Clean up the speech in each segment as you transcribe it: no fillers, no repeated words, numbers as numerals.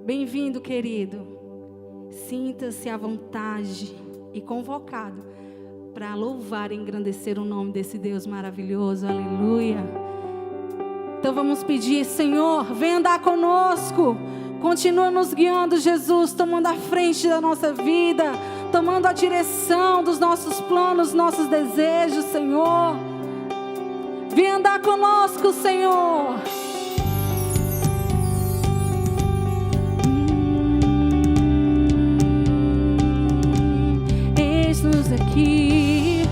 Bem-vindo, querido. Sinta-se à vontade e convocado para louvar e engrandecer o nome desse Deus maravilhoso. Aleluia. Então vamos pedir: Senhor, vem andar conosco. Continua nos guiando, Jesus, tomando a frente da nossa vida, tomando a direção dos nossos planos, nossos desejos, Senhor. Vem andar conosco, Senhor. Eis-nos aqui.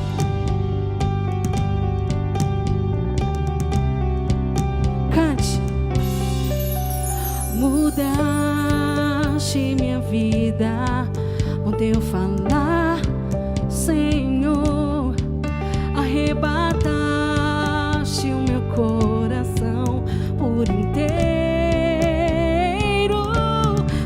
Cante. Mudaste minha vida com teu falar, Senhor. Arrebataste o meu coração por inteiro.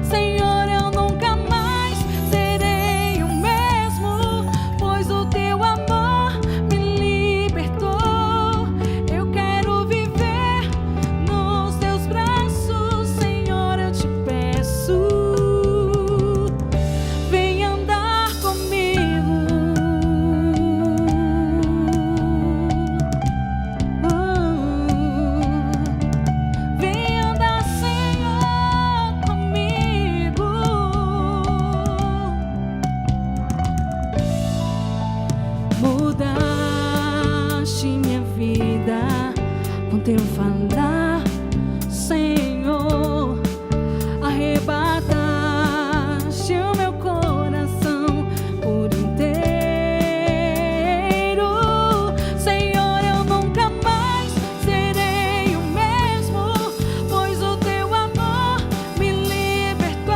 Senhor, eu nunca mais serei o mesmo, pois o teu amor me libertou. Eu quero viver nos teus braços, Senhor, eu te peço. Vem andar comigo. Vem andar, Senhor, comigo. Mudaste minha vida com teu falar, Senhor. Arrebataste o meu coração por inteiro. Senhor, eu nunca mais serei o mesmo, pois o teu amor me libertou.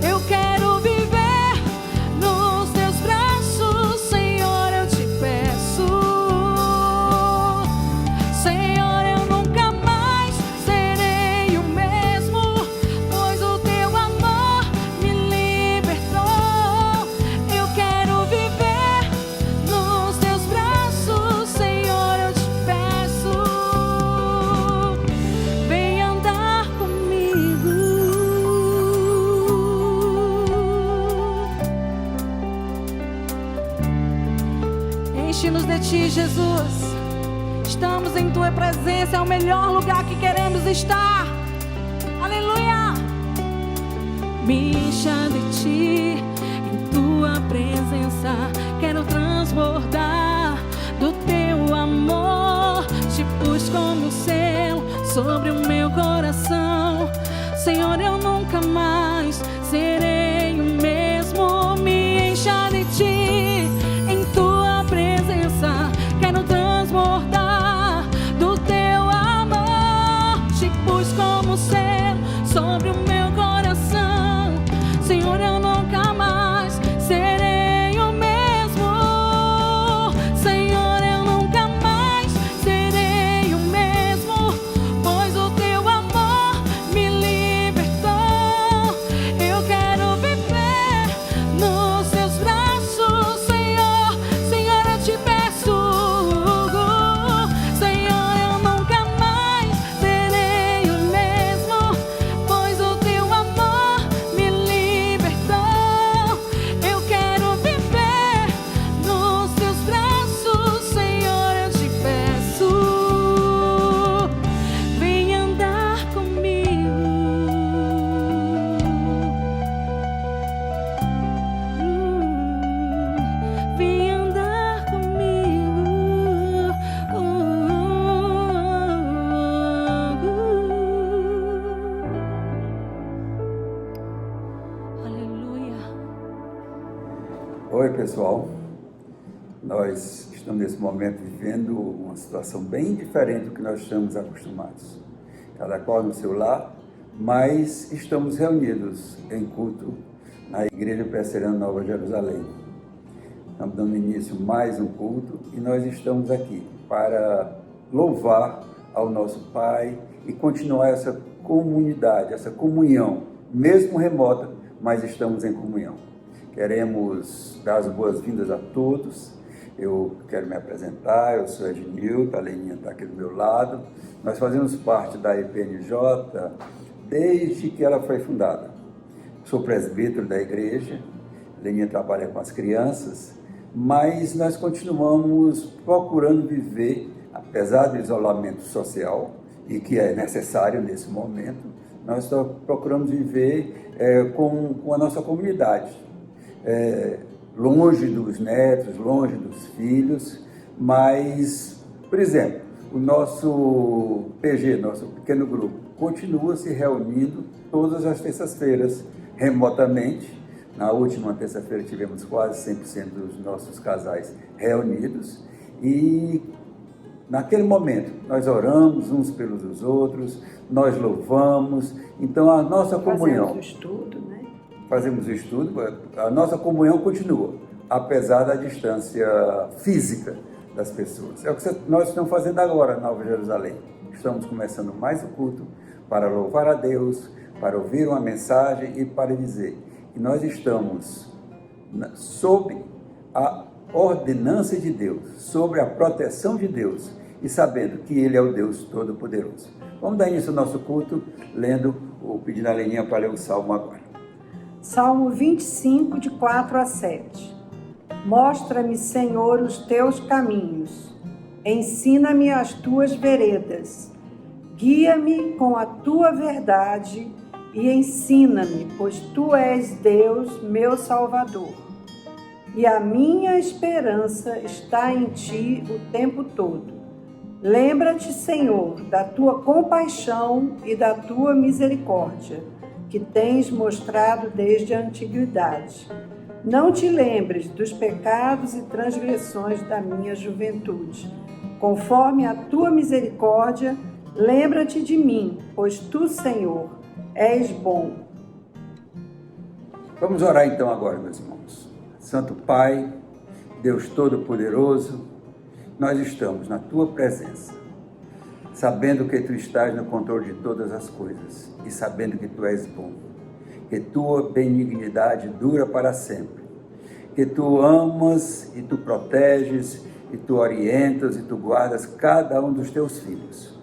Eu quero viver nos teus braços, Senhor, eu te peço. Senhor, eu nunca mais serei o mesmo, pois o teu amor me libertou. Eu quero viver nos teus braços, Senhor, eu te peço. Vem andar comigo. Enche-nos de ti, Jesus. Estamos em tua presença, é o melhor lugar que queremos estar. Aleluia. Me encha de ti, em tua presença quero transbordar do teu amor. Te pus como um selo sobre o meu coração. Senhor, eu nunca mais serei o mesmo. Me encha de ti, em tua presença quero transbordar do teu amor. Te pus como um selo sobre o meu coração. Senhor, eu nunca mais serei o mesmo. Senhor, eu nunca mais serei o mesmo, pois o teu amor me libertou. Eu quero viver nos teus braços, Senhor. Senhor, eu te peço. Senhor, eu nunca mais serei o mesmo, pois o teu amor me libertou. Eu quero viver nos teus braços, Senhor, eu te peço. Vem andar comigo. Vem andar comigo. Aleluia. Oi, pessoal. Nós estamos nesse momento vivendo uma situação bem diferente do que nós estamos acostumados. Cada qual no seu lar, mas estamos reunidos em culto na Igreja Presbiteriana Nova Jerusalém. Estamos dando início a mais um culto e nós estamos aqui para louvar ao nosso Pai e continuar essa comunidade, essa comunhão, mesmo remota, mas estamos em comunhão. Queremos dar as boas-vindas a todos. Eu quero me apresentar, eu sou Ednilton, a Leninha está aqui do meu lado. Nós fazemos parte da EPNJ desde que ela foi fundada. Sou presbítero da igreja, Leninha trabalha com as crianças, mas nós continuamos procurando viver, apesar do isolamento social, e que é necessário nesse momento, nós procuramos viver com a nossa comunidade, longe dos netos, longe dos filhos, mas, por exemplo, o nosso PG, nosso pequeno grupo, continua se reunindo todas as terças-feiras, remotamente. Na última terça-feira tivemos quase 100% dos nossos casais reunidos e naquele momento nós oramos uns pelos outros, nós louvamos, então a nossa comunhão... Fazemos o estudo, né? Fazemos o estudo, a nossa comunhão continua, apesar da distância física das pessoas. É o que nós estamos fazendo agora na Nova Jerusalém. Estamos começando mais o culto para louvar a Deus, para ouvir uma mensagem e para dizer que nós estamos sob a ordenança de Deus, sobre a proteção de Deus e sabendo que Ele é o Deus Todo-Poderoso. Vamos dar início ao nosso culto pedindo a Leninha para ler o Salmo agora. Salmo 25, de 4 a 7. Mostra-me, Senhor, os teus caminhos, ensina-me as tuas veredas, guia-me com a tua verdade e ensina-me, pois tu és Deus, meu Salvador. E a minha esperança está em ti o tempo todo. Lembra-te, Senhor, da tua compaixão e da tua misericórdia, que tens mostrado desde a antiguidade. Não te lembres dos pecados e transgressões da minha juventude. Conforme a tua misericórdia, lembra-te de mim, pois tu, Senhor, és bom. Vamos orar então agora, meus irmãos. Santo Pai, Deus Todo-Poderoso, nós estamos na tua presença, sabendo que tu estás no controle de todas as coisas e sabendo que tu és bom, que tua benignidade dura para sempre, que tu amas e tu proteges e tu orientas e tu guardas cada um dos teus filhos.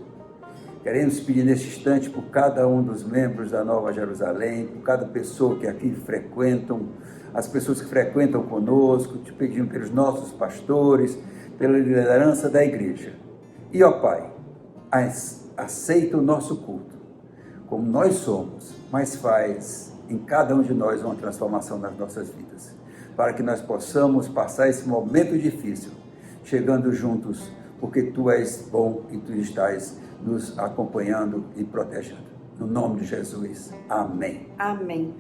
Queremos pedir neste instante por cada um dos membros da Nova Jerusalém, por cada pessoa que aqui frequentam, as pessoas que frequentam conosco, te pedimos pelos nossos pastores, pela liderança da igreja. E, ó Pai, aceita o nosso culto, como nós somos, mas faz em cada um de nós uma transformação nas nossas vidas, para que nós possamos passar esse momento difícil, chegando juntos, porque Tu és bom e Tu estás nos acompanhando e protegendo. No nome de Jesus, amém. Amém.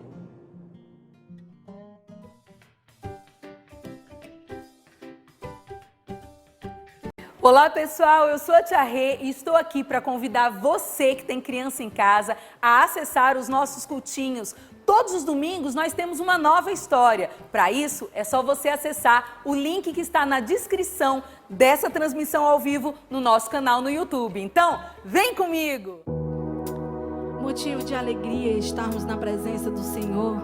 Olá pessoal, eu sou a Tia Rê e estou aqui para convidar você que tem criança em casa a acessar os nossos cultinhos. Todos os domingos nós temos uma nova história. Para isso é só você acessar o link que está na descrição dessa transmissão ao vivo no nosso canal no YouTube. Então, vem comigo! Motivo de alegria estarmos na presença do Senhor.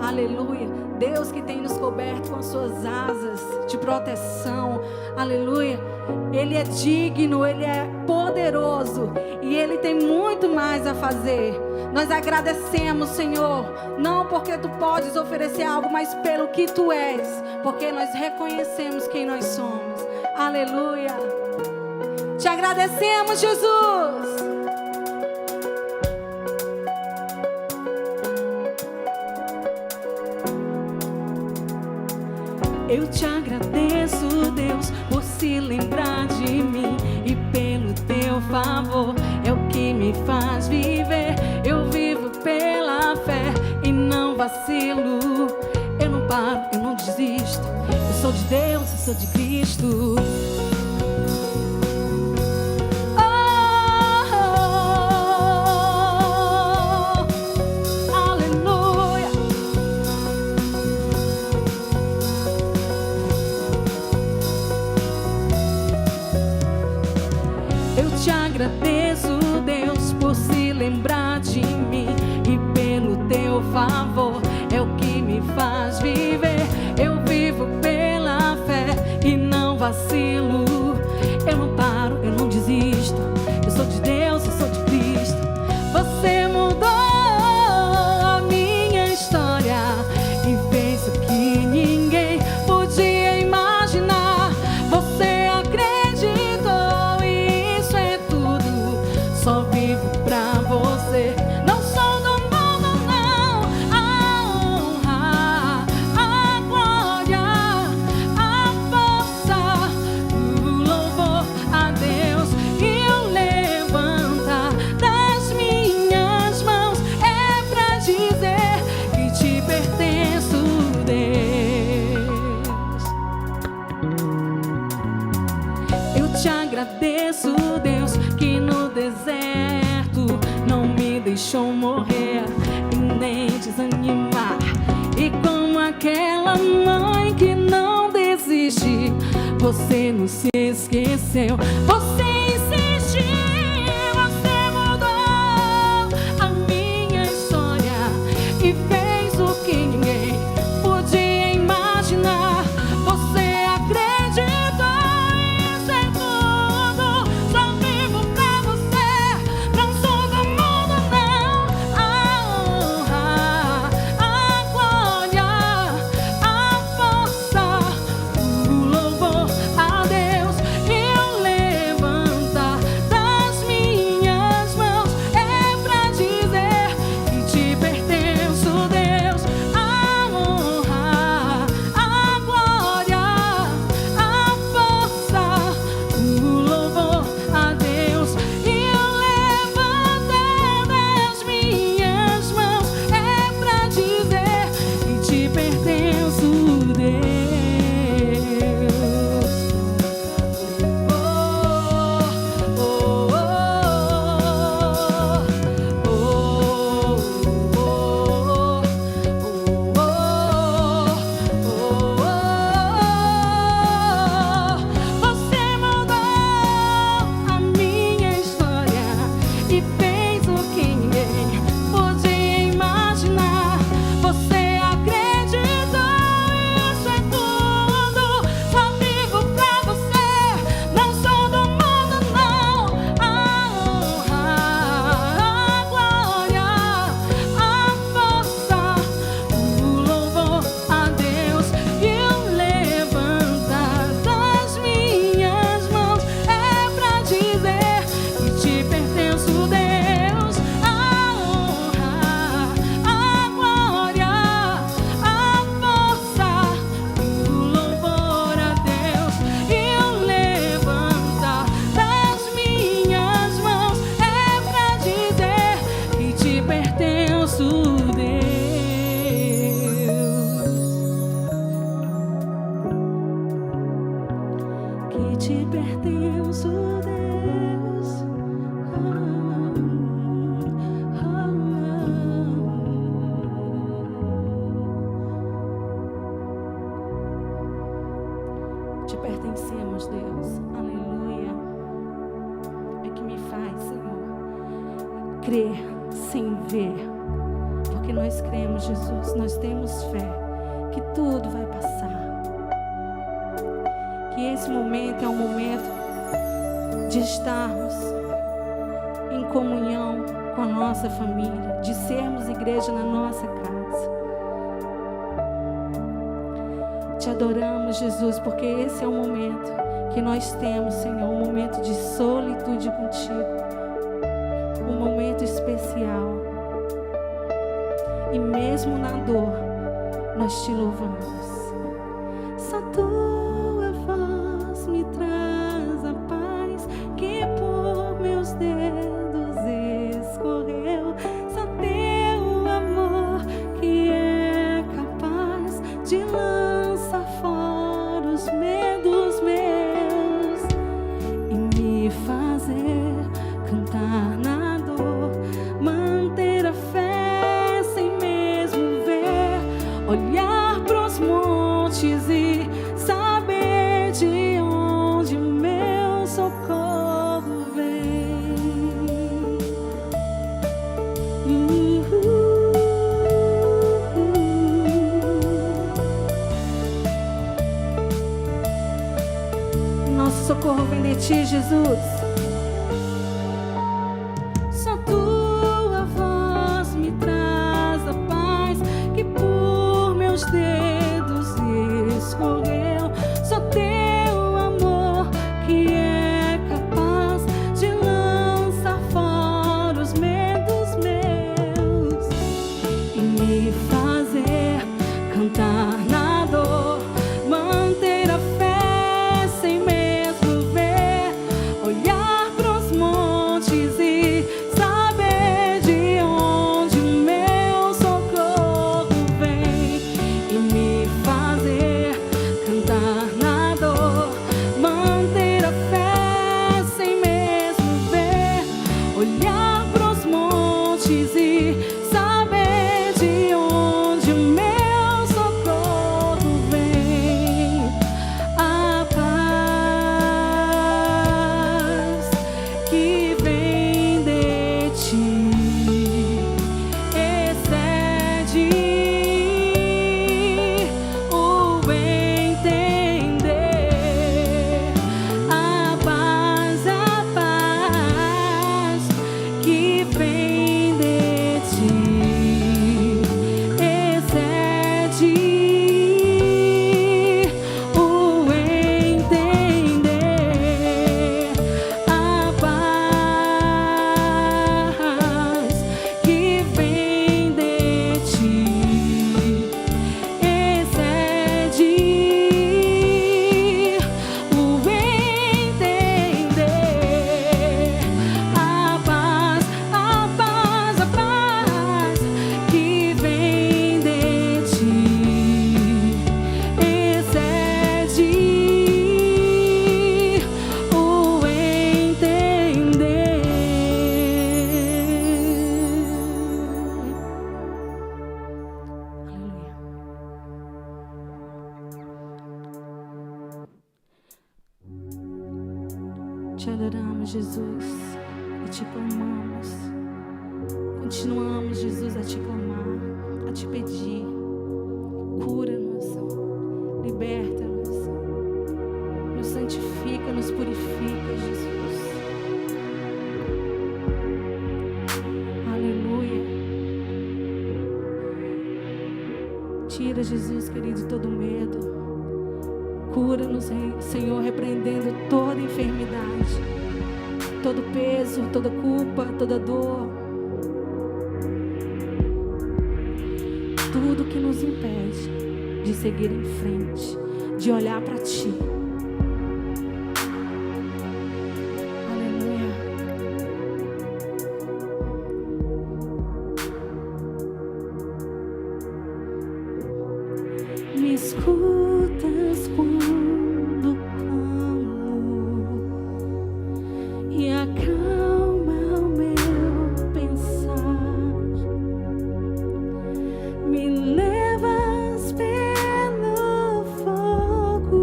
Aleluia. Deus que tem nos coberto com as suas asas de proteção. Aleluia. Ele é digno, Ele é poderoso e Ele tem muito mais a fazer. Nós agradecemos, Senhor, não porque Tu podes oferecer algo, mas pelo que Tu és, porque nós reconhecemos quem nós somos. Aleluia. Te agradecemos, Jesus. Eu te agradeço, Deus, por se lembrar de mim e pelo teu favor é o que me faz viver. Eu vivo pela fé e não vacilo. Eu não paro, eu não desisto. Eu sou de Deus, eu sou de Cristo. Agradeço, Deus, por se lembrar de mim e pelo teu favor é o que me faz viver. Eu vivo pela fé e não vacilo. Eu não paro, eu não desisto. Eu sou de Deus, eu sou de Cristo. Você mudou deixou morrer e nem desanimar. E como aquela mãe que não desiste, você não se esqueceu, você insistiu, você mudou a minha história e fez o que ninguém podia imaginar. Você acreditou, isso é tudo. Só vivo pra você, não sou do mundo, não. A glória, a força, o louvor a Deus e o levantar das minhas mãos é pra dizer que te pertenço, Deus. A honra, a glória, a força, o louvor a Deus e o levantar das minhas mãos é pra dizer que te pertenço, Deus. Você mudou a minha história e fez o que ninguém podia imaginar. Você acreditou, isso é tudo. Só vivo pra você, não sou do mundo, não. A honra, a glória, a força, o louvor a Deus e o levantar das minhas mãos é pra dizer que te pertenço, Deus. A honra, a glória, a força, o louvor a Deus e o levantar das minhas mãos é pra dizer que te pertenço, Deus. Que te pertenço, Deus. Te pertencemos, Deus. Aleluia. É que me faz, Senhor, crer sem ver. Porque nós cremos, Jesus, nós temos fé que tudo vai passar. Que esse momento é um momento de estarmos em comunhão com a nossa família, de sermos igreja na nossa casa. Te adoramos, Jesus, porque esse é o momento que nós temos, Senhor, um momento de solitude contigo, um momento especial. E mesmo na dor, nós te louvamos. Só tua voz me traz a paz que por meus dedos escorreu. Só teu amor que é capaz de lançar fora os medos meus e me fazer cantar na dor, manter a fé sem mesmo ver, olhar pros montes e saber de onde meu socorro vem. Nosso socorro vem de ti, Jesus. Só tua voz me traz a paz que por meus dedos escorreu. Só teu amor que é capaz de lançar fora os medos meus e me fazer cantar na dor, manter a fé sem mesmo ver, olhar fortes e saber de onde o meu socorro vem. A paz que vem de ti excede o entender. A paz que vem de ti excede o entender. A paz que vem de ti excede o entender. A paz que vem de ti excede o entender. Aleluia. Te adoramos, Jesus, e te clamamos. Continuamos, Jesus, a te clamar, a te pedir. Cura-nos, liberta-nos, nos santifica, nos purifica, Jesus. Aleluia. Tira, Jesus querido, todo medo. Cura-nos, Senhor, repreendendo toda enfermidade, todo peso, toda culpa, toda dor. Tudo que nos impede de seguir em frente, de olhar para Ti. Aleluia. Me escutas quando clamo e acalma o meu pensar. Me levas pelo fogo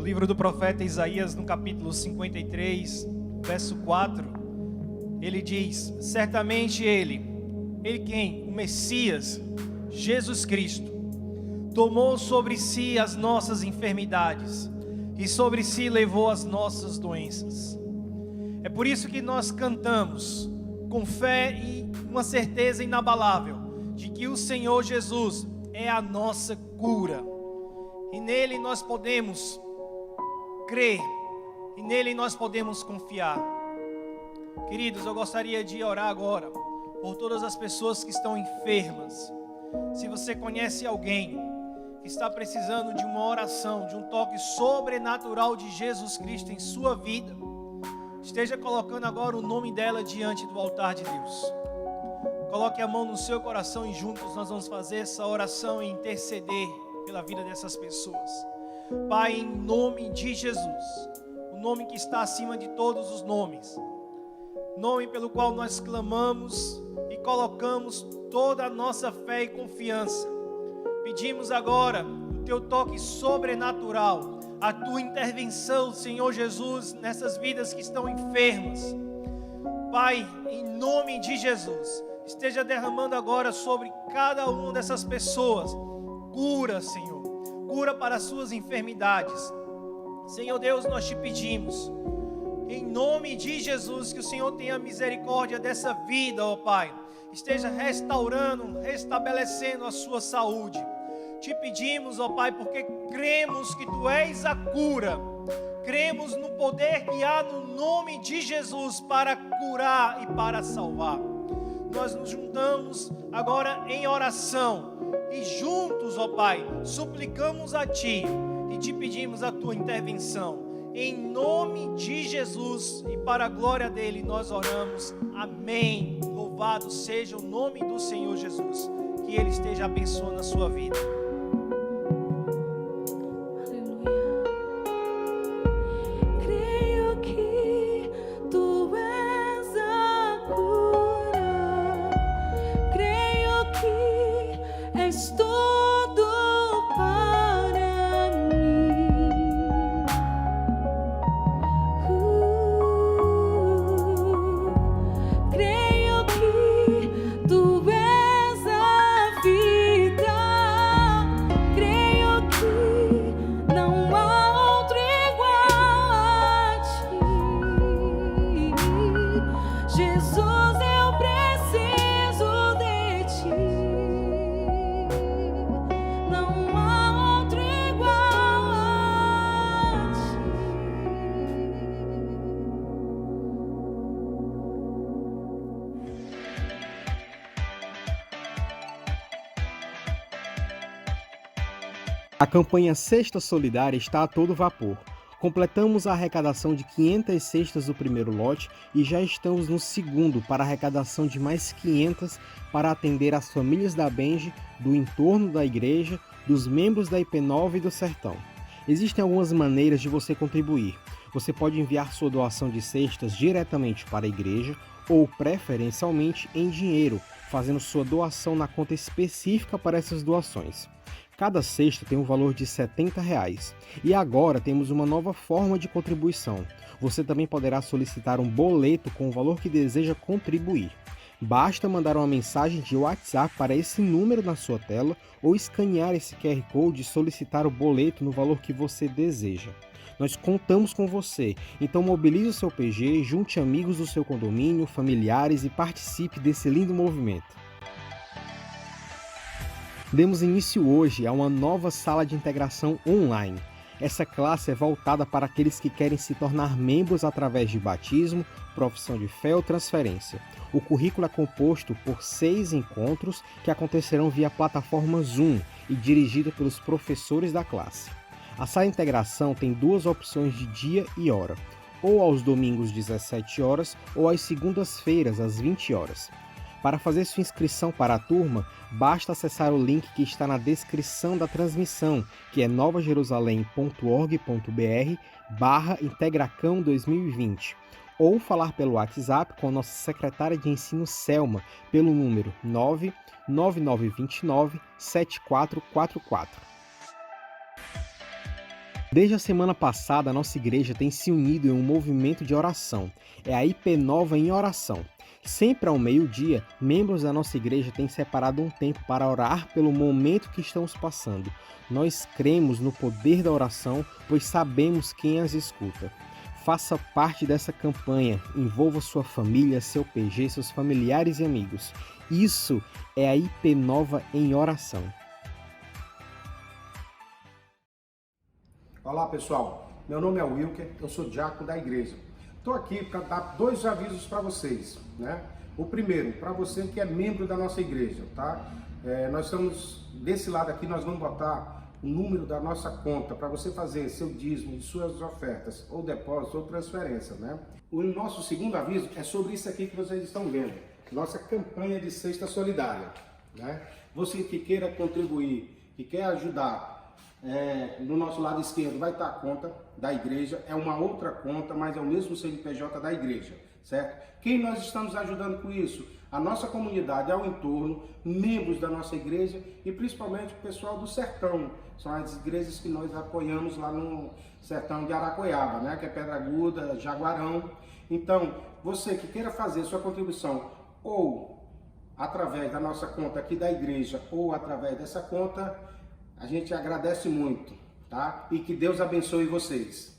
livro do profeta Isaías, no capítulo 53, verso 4, ele diz: certamente ele quem? O Messias, Jesus Cristo, tomou sobre si as nossas enfermidades e sobre si levou as nossas doenças. É por isso que nós cantamos com fé e uma certeza inabalável de que o Senhor Jesus é a nossa cura. E nele nós podemos crer, e nele nós podemos confiar. Queridos, eu gostaria de orar agora por todas as pessoas que estão enfermas. Se você conhece alguém que está precisando de uma oração, de um toque sobrenatural de Jesus Cristo em sua vida, esteja colocando agora o nome dela diante do altar de Deus. Coloque a mão no seu coração e juntos nós vamos fazer essa oração e interceder pela vida dessas pessoas. Pai, em nome de Jesus, o nome que está acima de todos os nomes, nome pelo qual nós clamamos e colocamos toda a nossa fé e confiança. Pedimos agora o teu toque sobrenatural, a tua intervenção, Senhor Jesus, nessas vidas que estão enfermas. Pai, em nome de Jesus, esteja derramando agora sobre cada uma dessas pessoas cura, Senhor, cura para as suas enfermidades. Senhor Deus, nós te pedimos, em nome de Jesus, que o Senhor tenha misericórdia dessa vida, ó Pai, esteja restaurando, restabelecendo a sua saúde. Te pedimos, ó Pai, porque cremos que Tu és a cura, cremos no poder que há no nome de Jesus para curar e para salvar. Nós nos juntamos agora em oração e juntos, ó Pai, suplicamos a Ti e Te pedimos a Tua intervenção. Em nome de Jesus e para a glória dEle nós oramos. Amém. Louvado seja o nome do Senhor Jesus. Que Ele esteja abençoando a sua vida. A campanha Cesta Solidária está a todo vapor. Completamos a arrecadação de 500 cestas do primeiro lote e já estamos no segundo para a arrecadação de mais 500 para atender as famílias da Benge, do entorno da igreja, dos membros da IP9 e do Sertão. Existem algumas maneiras de você contribuir. Você pode enviar sua doação de cestas diretamente para a igreja ou preferencialmente em dinheiro, fazendo sua doação na conta específica para essas doações. Cada cesta tem um valor de R$ 70. E agora temos uma nova forma de contribuição. Você também poderá solicitar um boleto com o valor que deseja contribuir. Basta mandar uma mensagem de WhatsApp para esse número na sua tela ou escanear esse QR Code e solicitar o boleto no valor que você deseja. Nós contamos com você, então mobilize o seu PG, junte amigos do seu condomínio, familiares e participe desse lindo movimento. Demos início hoje a uma nova sala de integração online. Essa classe é voltada para aqueles que querem se tornar membros através de batismo, profissão de fé ou transferência. O currículo é composto por 6 encontros que acontecerão via plataforma Zoom e dirigido pelos professores da classe. A sala de integração tem 2 opções de dia e hora, ou aos domingos às 17 horas ou às segundas-feiras às 20 horas. Para fazer sua inscrição para a turma, basta acessar o link que está na descrição da transmissão, que é novajerusalém.org.br/Integracão 2020, ou falar pelo WhatsApp com a nossa secretária de ensino Selma, pelo número 99929 7444. Desde a semana passada, a nossa igreja tem se unido em um movimento de oração. É a IP Nova em Oração. Sempre ao meio-dia, membros da nossa igreja têm separado um tempo para orar pelo momento que estamos passando. Nós cremos no poder da oração, pois sabemos quem as escuta. Faça parte dessa campanha, envolva sua família, seu PG, seus familiares e amigos. Isso é a IP Nova em Oração. Olá pessoal, meu nome é Wilker, eu sou diácono da igreja. Estou aqui para dar 2 avisos para vocês, né? O primeiro, para você que é membro da nossa igreja, tá? Nós estamos, desse lado aqui, nós vamos botar o número da nossa conta para você fazer seu dízimo e suas ofertas, ou depósito, ou transferência, né? O nosso segundo aviso é sobre isso aqui que vocês estão vendo, nossa campanha de cesta solidária, né? Você que queira contribuir, que quer ajudar, no nosso lado esquerdo vai estar a conta da igreja, é uma outra conta, mas é o mesmo CNPJ da igreja, certo? Quem nós estamos ajudando com isso? A nossa comunidade ao entorno, membros da nossa igreja e principalmente o pessoal do sertão. São as igrejas que nós apoiamos lá no sertão de Aracoiaba, né? Que é Pedra Aguda, Jaguarão. Então, você que queira fazer sua contribuição ou através da nossa conta aqui da igreja ou através dessa conta, a gente agradece muito, tá? E que Deus abençoe vocês.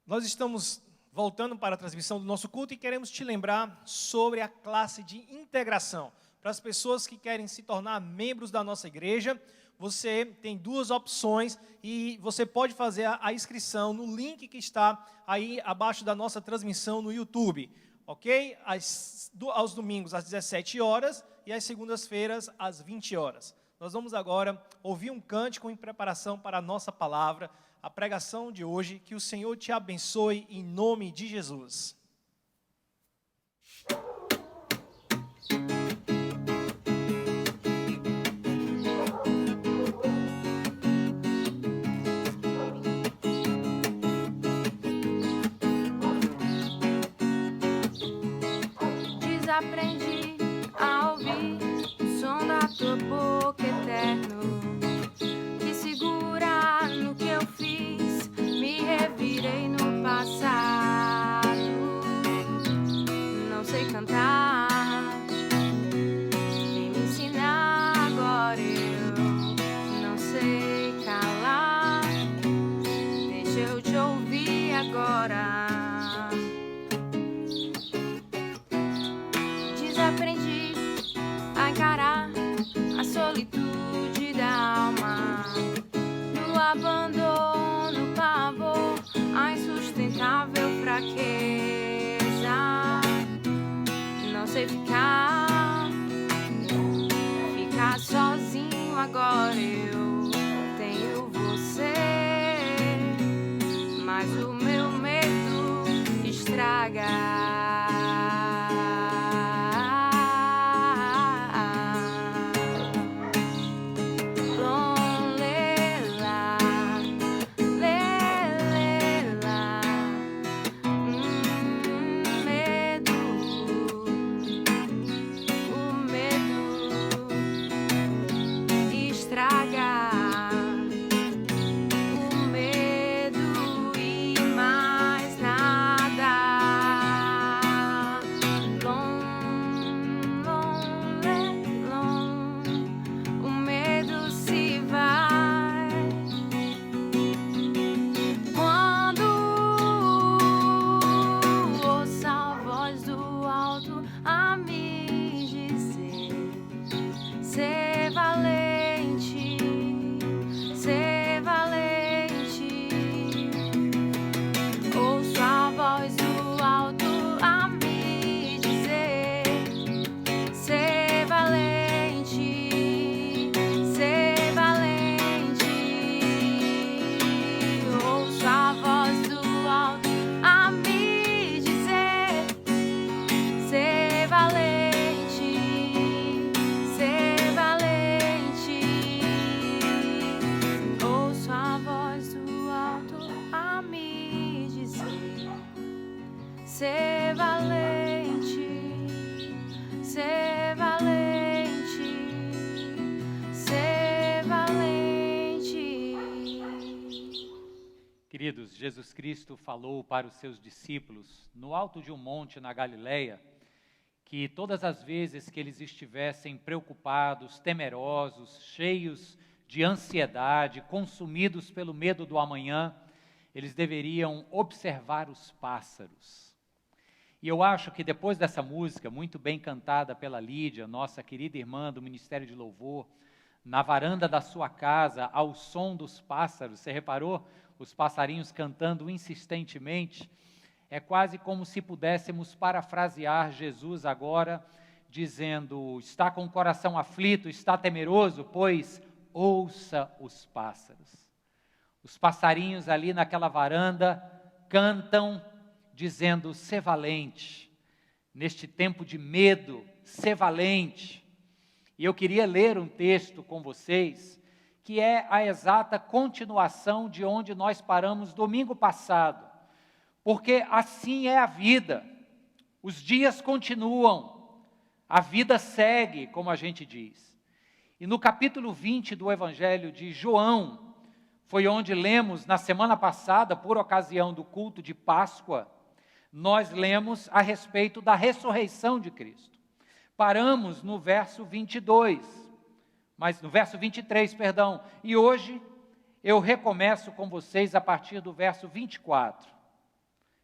Nós estamos voltando para a transmissão do nosso culto e queremos te lembrar sobre a classe de integração. Para as pessoas que querem se tornar membros da nossa igreja, você tem 2 opções e você pode fazer a inscrição no link que está aí abaixo da nossa transmissão no YouTube, ok? Aos domingos às 17 horas e às segundas-feiras às 20 horas. Nós vamos agora ouvir um cântico em preparação para a nossa palavra, a pregação de hoje. Que o Senhor te abençoe em nome de Jesus. Desaprendi a ouvir o som da tua boca, eterno, que segura no que eu fiz. Me revirei no passado, não sei cantar, vem me ensinar agora. Eu não sei calar, deixa eu te ouvir agora. Desaprendi a encarar a solitude da alma, no abandono, pavor, a insustentável fraqueza. Não sei ficar sozinho agora. Eu tenho você, mas o meu medo estraga. O medo e mais nada. Queridos, Jesus Cristo falou para os seus discípulos, no alto de um monte na Galileia, que todas as vezes que eles estivessem preocupados, temerosos, cheios de ansiedade, consumidos pelo medo do amanhã, eles deveriam observar os pássaros. E eu acho que depois dessa música, muito bem cantada pela Lídia, nossa querida irmã do Ministério de Louvor, na varanda da sua casa, ao som dos pássaros, você reparou? Os passarinhos cantando insistentemente, é quase como se pudéssemos parafrasear Jesus agora, dizendo, está com o coração aflito, está temeroso, pois ouça os pássaros. Os passarinhos ali naquela varanda cantam, dizendo, sê valente, neste tempo de medo, sê valente. E eu queria ler um texto com vocês, que é a exata continuação de onde nós paramos domingo passado, porque assim é a vida, os dias continuam, a vida segue, como a gente diz. E no capítulo 20 do Evangelho de João, foi onde lemos na semana passada, por ocasião do culto de Páscoa, nós lemos a respeito da ressurreição de Cristo. Paramos no verso 22, mas no verso 23, perdão, e hoje eu recomeço com vocês a partir do verso 24.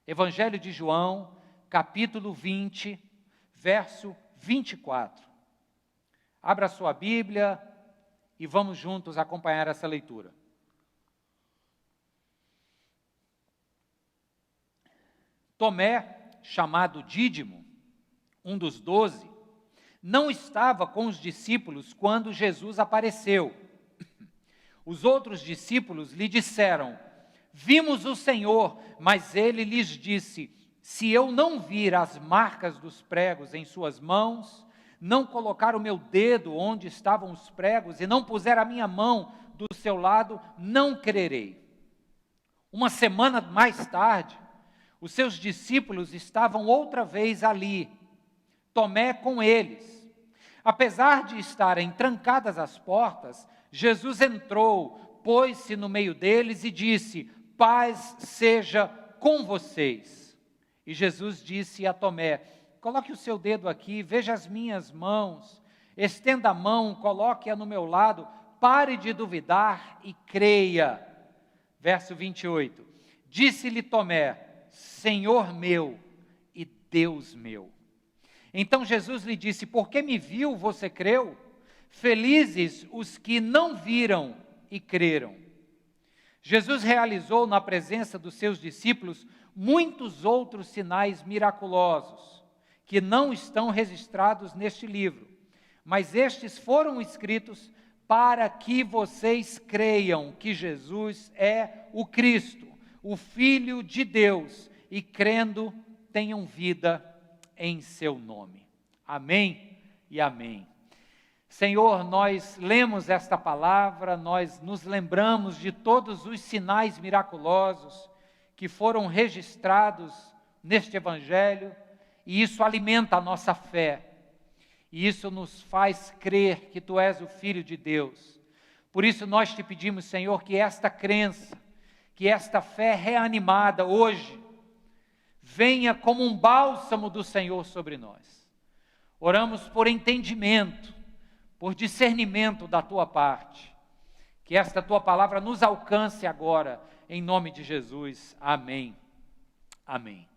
Evangelho de João, capítulo 20, verso 24. Abra sua Bíblia e vamos juntos acompanhar essa leitura. Tomé, chamado Dídimo, um dos 12, não estava com os discípulos quando Jesus apareceu. Os outros discípulos lhe disseram, vimos o Senhor, mas ele lhes disse, se eu não vir as marcas dos pregos em suas mãos, não colocar o meu dedo onde estavam os pregos e não puser a minha mão do seu lado, não crerei. Uma semana mais tarde, os seus discípulos estavam outra vez ali, Tomé com eles. Apesar de estarem trancadas as portas, Jesus entrou, pôs-se no meio deles e disse, paz seja com vocês. E Jesus disse a Tomé, coloque o seu dedo aqui, veja as minhas mãos, estenda a mão, coloque-a no meu lado, pare de duvidar e creia. Verso 28, disse-lhe Tomé, Senhor meu e Deus meu. Então Jesus lhe disse, porque me viu, você creu? Felizes os que não viram e creram. Jesus realizou na presença dos seus discípulos muitos outros sinais miraculosos, que não estão registrados neste livro, mas estes foram escritos para que vocês creiam que Jesus é o Cristo, o Filho de Deus, e crendo tenham vida em seu nome. Amém e amém. Senhor, nós lemos esta palavra, nós nos lembramos de todos os sinais miraculosos que foram registrados neste Evangelho, e isso alimenta a nossa fé, e isso nos faz crer que Tu és o Filho de Deus. Por isso nós te pedimos, Senhor, que esta crença, que esta fé reanimada hoje, venha como um bálsamo do Senhor sobre nós. Oramos por entendimento, por discernimento da Tua parte. Que esta Tua palavra nos alcance agora, em nome de Jesus. Amém. Amém.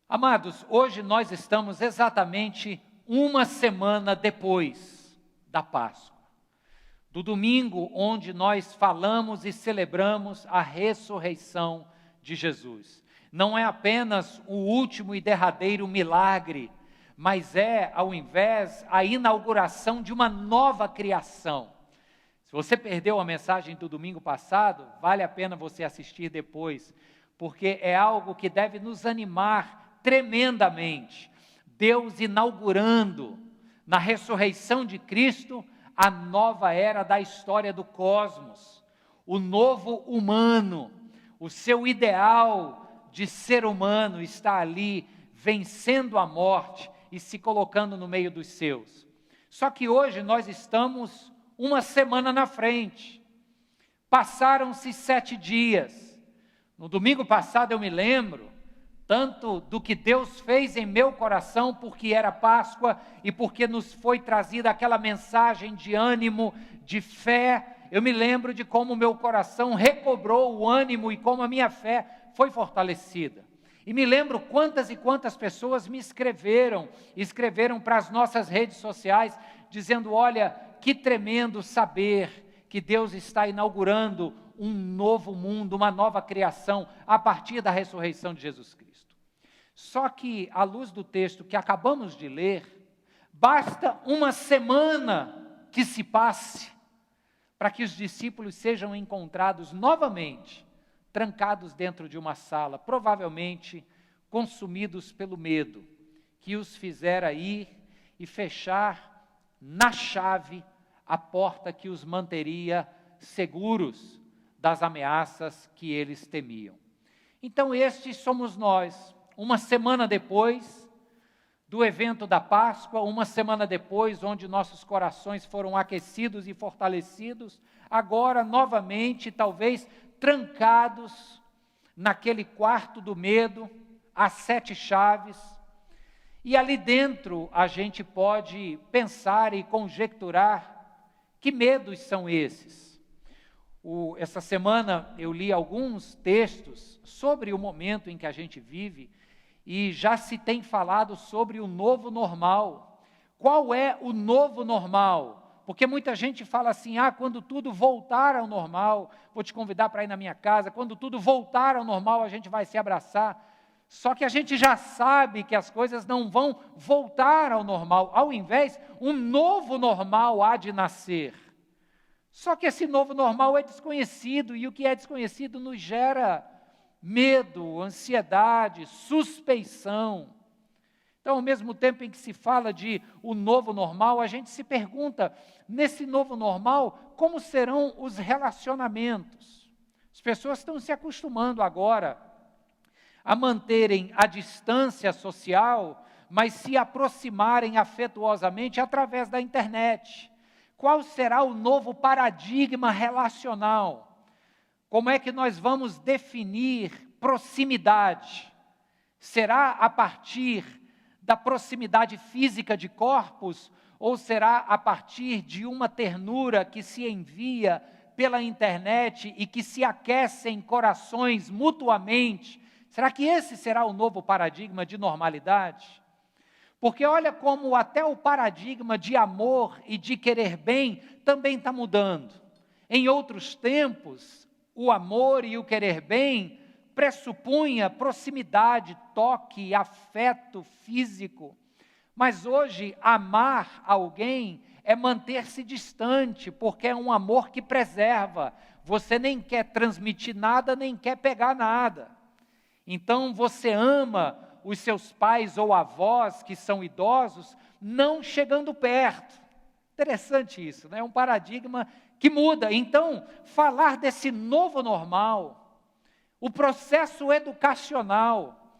Amados, hoje nós estamos exatamente uma semana depois da Páscoa, do domingo onde nós falamos e celebramos a ressurreição de Jesus. Não é apenas o último e derradeiro milagre, mas é, ao invés, a inauguração de uma nova criação. Se você perdeu a mensagem do domingo passado, vale a pena você assistir depois, porque é algo que deve nos animar tremendamente. Deus inaugurando, na ressurreição de Cristo, a nova era da história do cosmos, o novo humano, o seu ideal de ser humano está ali, vencendo a morte e se colocando no meio dos seus. Só que hoje nós estamos uma semana na frente. Passaram-se 7 dias. No domingo passado eu me lembro tanto do que Deus fez em meu coração, porque era Páscoa e porque nos foi trazida aquela mensagem de ânimo, de fé. Eu me lembro de como o meu coração recobrou o ânimo e como a minha fé foi fortalecida. E me lembro quantas e quantas pessoas me escreveram para as nossas redes sociais, dizendo: olha, que tremendo saber que Deus está inaugurando um novo mundo, uma nova criação, a partir da ressurreição de Jesus Cristo. Só que, à luz do texto que acabamos de ler, basta uma semana que se passe para que os discípulos sejam encontrados novamente, trancados dentro de uma sala, provavelmente consumidos pelo medo, que os fizera ir e fechar na chave a porta que os manteria seguros das ameaças que eles temiam. Então estes somos nós, uma semana depois do evento da Páscoa, uma semana depois, onde nossos corações foram aquecidos e fortalecidos, agora novamente, talvez trancados naquele quarto do medo, às 7 chaves, e ali dentro a gente pode pensar e conjecturar que medos são esses. Essa semana eu li alguns textos sobre o momento em que a gente vive e já se tem falado sobre o novo normal. Qual é o novo normal? Porque muita gente fala assim: quando tudo voltar ao normal, vou te convidar para ir na minha casa, quando tudo voltar ao normal a gente vai se abraçar. Só que a gente já sabe que as coisas não vão voltar ao normal, ao invés, um novo normal há de nascer. Só que esse novo normal é desconhecido, e o que é desconhecido nos gera medo, ansiedade, suspeição. Então, ao mesmo tempo em que se fala de o novo normal, a gente se pergunta, nesse novo normal, como serão os relacionamentos? As pessoas estão se acostumando agora a manterem a distância social, mas se aproximarem afetuosamente através da internet. Qual será o novo paradigma relacional? Como é que nós vamos definir proximidade? Será a partir da proximidade física de corpos, ou será a partir de uma ternura que se envia pela internet e que se aquecem corações mutuamente? Será que esse será o novo paradigma de normalidade? Porque olha como até o paradigma de amor e de querer bem também está mudando. Em outros tempos, o amor e o querer bem pressupunha proximidade, toque, afeto físico. Mas hoje, amar alguém é manter-se distante, porque é um amor que preserva. Você nem quer transmitir nada, nem quer pegar nada. Então você ama os seus pais ou avós que são idosos, não chegando perto. Interessante isso, né? É um paradigma que muda. Então, falar desse novo normal, o processo educacional,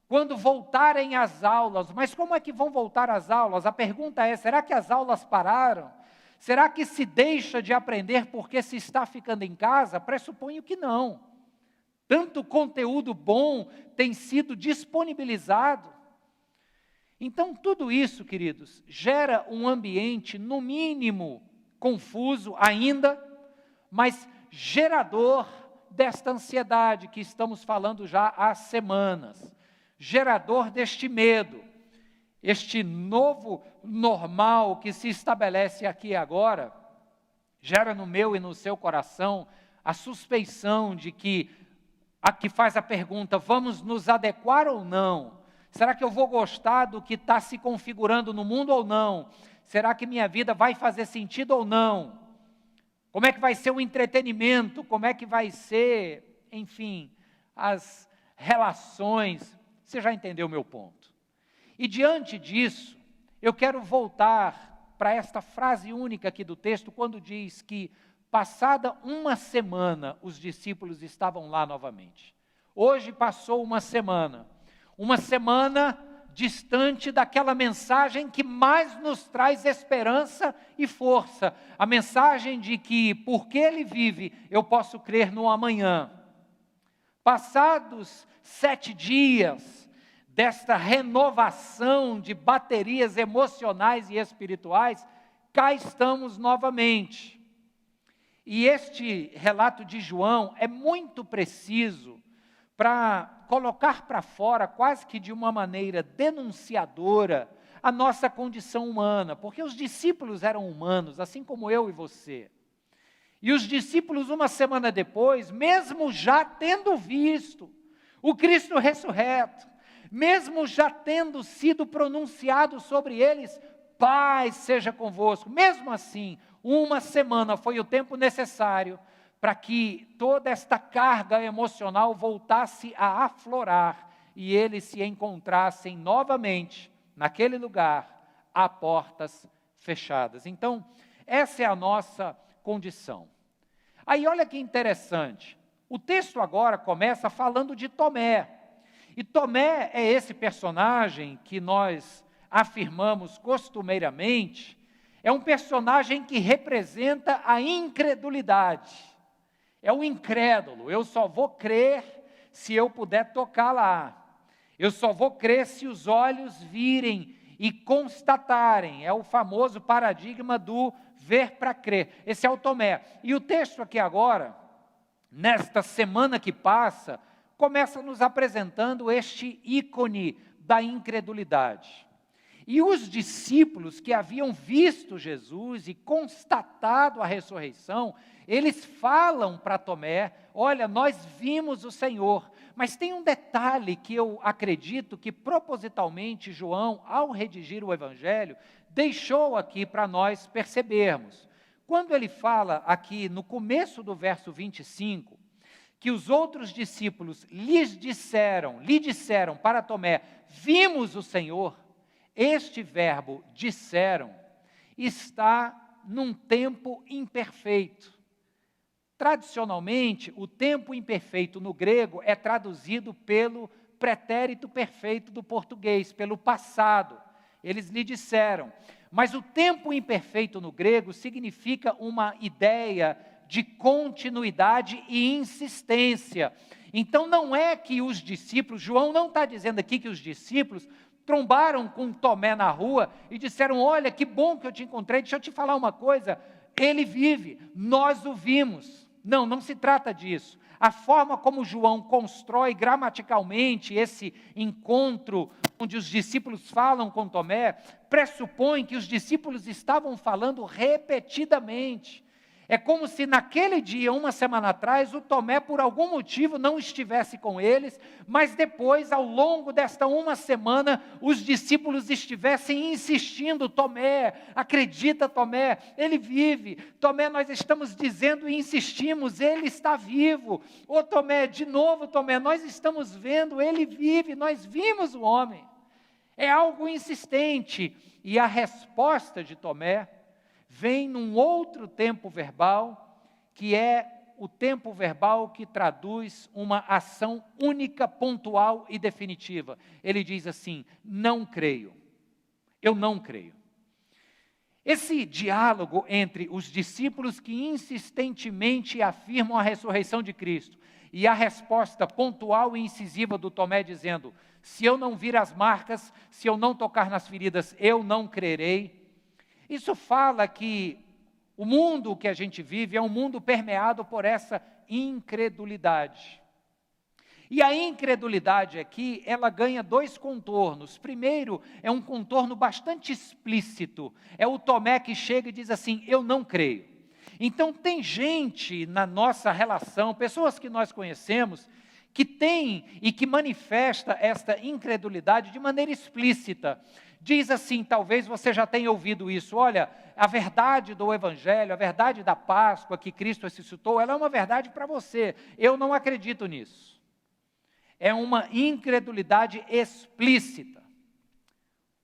quando voltarem às aulas, mas como é que vão voltar às aulas? A pergunta é, será que as aulas pararam? Será que se deixa de aprender porque se está ficando em casa? Pressuponho que não. Tanto conteúdo bom tem sido disponibilizado. Então, tudo isso, queridos, gera um ambiente, no mínimo, confuso ainda, mas gerador desta ansiedade que estamos falando já há semanas, gerador deste medo, este novo normal que se estabelece aqui e agora, gera no meu e no seu coração a suspeição de que aqui faz a pergunta, vamos nos adequar ou não? Será que eu vou gostar do que está se configurando no mundo ou não? Será que minha vida vai fazer sentido ou não? Como é que vai ser o entretenimento? Como é que vai ser, enfim, as relações? Você já entendeu o meu ponto. E diante disso, eu quero voltar para esta frase única aqui do texto, quando diz que passada uma semana, os discípulos estavam lá novamente. Hoje passou uma semana distante daquela mensagem que mais nos traz esperança e força. A mensagem de que, porque Ele vive, eu posso crer no amanhã. Passados 7 dias desta renovação de baterias emocionais e espirituais, cá estamos novamente. E este relato de João é muito preciso para colocar para fora, quase que de uma maneira denunciadora, a nossa condição humana, porque os discípulos eram humanos, assim como eu e você. E os discípulos, uma semana depois, mesmo já tendo visto o Cristo ressurreto, mesmo já tendo sido pronunciado sobre eles, paz seja convosco, mesmo assim, uma semana foi o tempo necessário para que toda esta carga emocional voltasse a aflorar e eles se encontrassem novamente naquele lugar, a portas fechadas. Então, essa é a nossa condição. Aí olha que interessante, o texto agora começa falando de Tomé. E Tomé é esse personagem que nós afirmamos costumeiramente, é um personagem que representa a incredulidade. É o incrédulo, eu só vou crer se eu puder tocar lá. Eu só vou crer se os olhos virem e constatarem. É o famoso paradigma do ver para crer. Esse é o Tomé. E o texto aqui agora, nesta semana que passa, começa nos apresentando este ícone da incredulidade. E os discípulos que haviam visto Jesus e constatado a ressurreição, eles falam para Tomé, olha, nós vimos o Senhor. Mas tem um detalhe que eu acredito que propositalmente João, ao redigir o Evangelho, deixou aqui para nós percebermos. Quando ele fala aqui no começo do verso 25, que os outros discípulos lhe disseram para Tomé, vimos o Senhor, este verbo disseram está num tempo imperfeito. Tradicionalmente, o tempo imperfeito no grego é traduzido pelo pretérito perfeito do português, pelo passado. Eles lhe disseram. Mas o tempo imperfeito no grego significa uma ideia de continuidade e insistência. Então não é que os discípulos, João não está dizendo aqui que os discípulos trombaram com Tomé na rua e disseram, olha, que bom que eu te encontrei, deixa eu te falar uma coisa, ele vive, nós o vimos. Não, não se trata disso. A forma como João constrói gramaticalmente esse encontro, onde os discípulos falam com Tomé, pressupõe que os discípulos estavam falando repetidamente. É como se naquele dia, uma semana atrás, o Tomé, por algum motivo, não estivesse com eles, mas depois, ao longo desta uma semana, os discípulos estivessem insistindo, Tomé, acredita Tomé, ele vive, Tomé, nós estamos dizendo e insistimos, ele está vivo, ô Tomé, de novo Tomé, nós estamos vendo, ele vive, nós vimos o homem. É algo insistente, e a resposta de Tomé vem num outro tempo verbal, que é o tempo verbal que traduz uma ação única, pontual e definitiva. Ele diz assim, não creio, eu não creio. Esse diálogo entre os discípulos que insistentemente afirmam a ressurreição de Cristo e a resposta pontual e incisiva do Tomé dizendo, se eu não vir as marcas, se eu não tocar nas feridas, eu não crerei. Isso fala que o mundo que a gente vive é um mundo permeado por essa incredulidade. E a incredulidade aqui, ela ganha dois contornos. Primeiro, é um contorno bastante explícito. É o Tomé que chega e diz assim, eu não creio. Então tem gente na nossa relação, pessoas que nós conhecemos, que tem e que manifesta esta incredulidade de maneira explícita. Diz assim, talvez você já tenha ouvido isso, olha, a verdade do Evangelho, a verdade da Páscoa que Cristo ressuscitou, ela é uma verdade para você, eu não acredito nisso. É uma incredulidade explícita.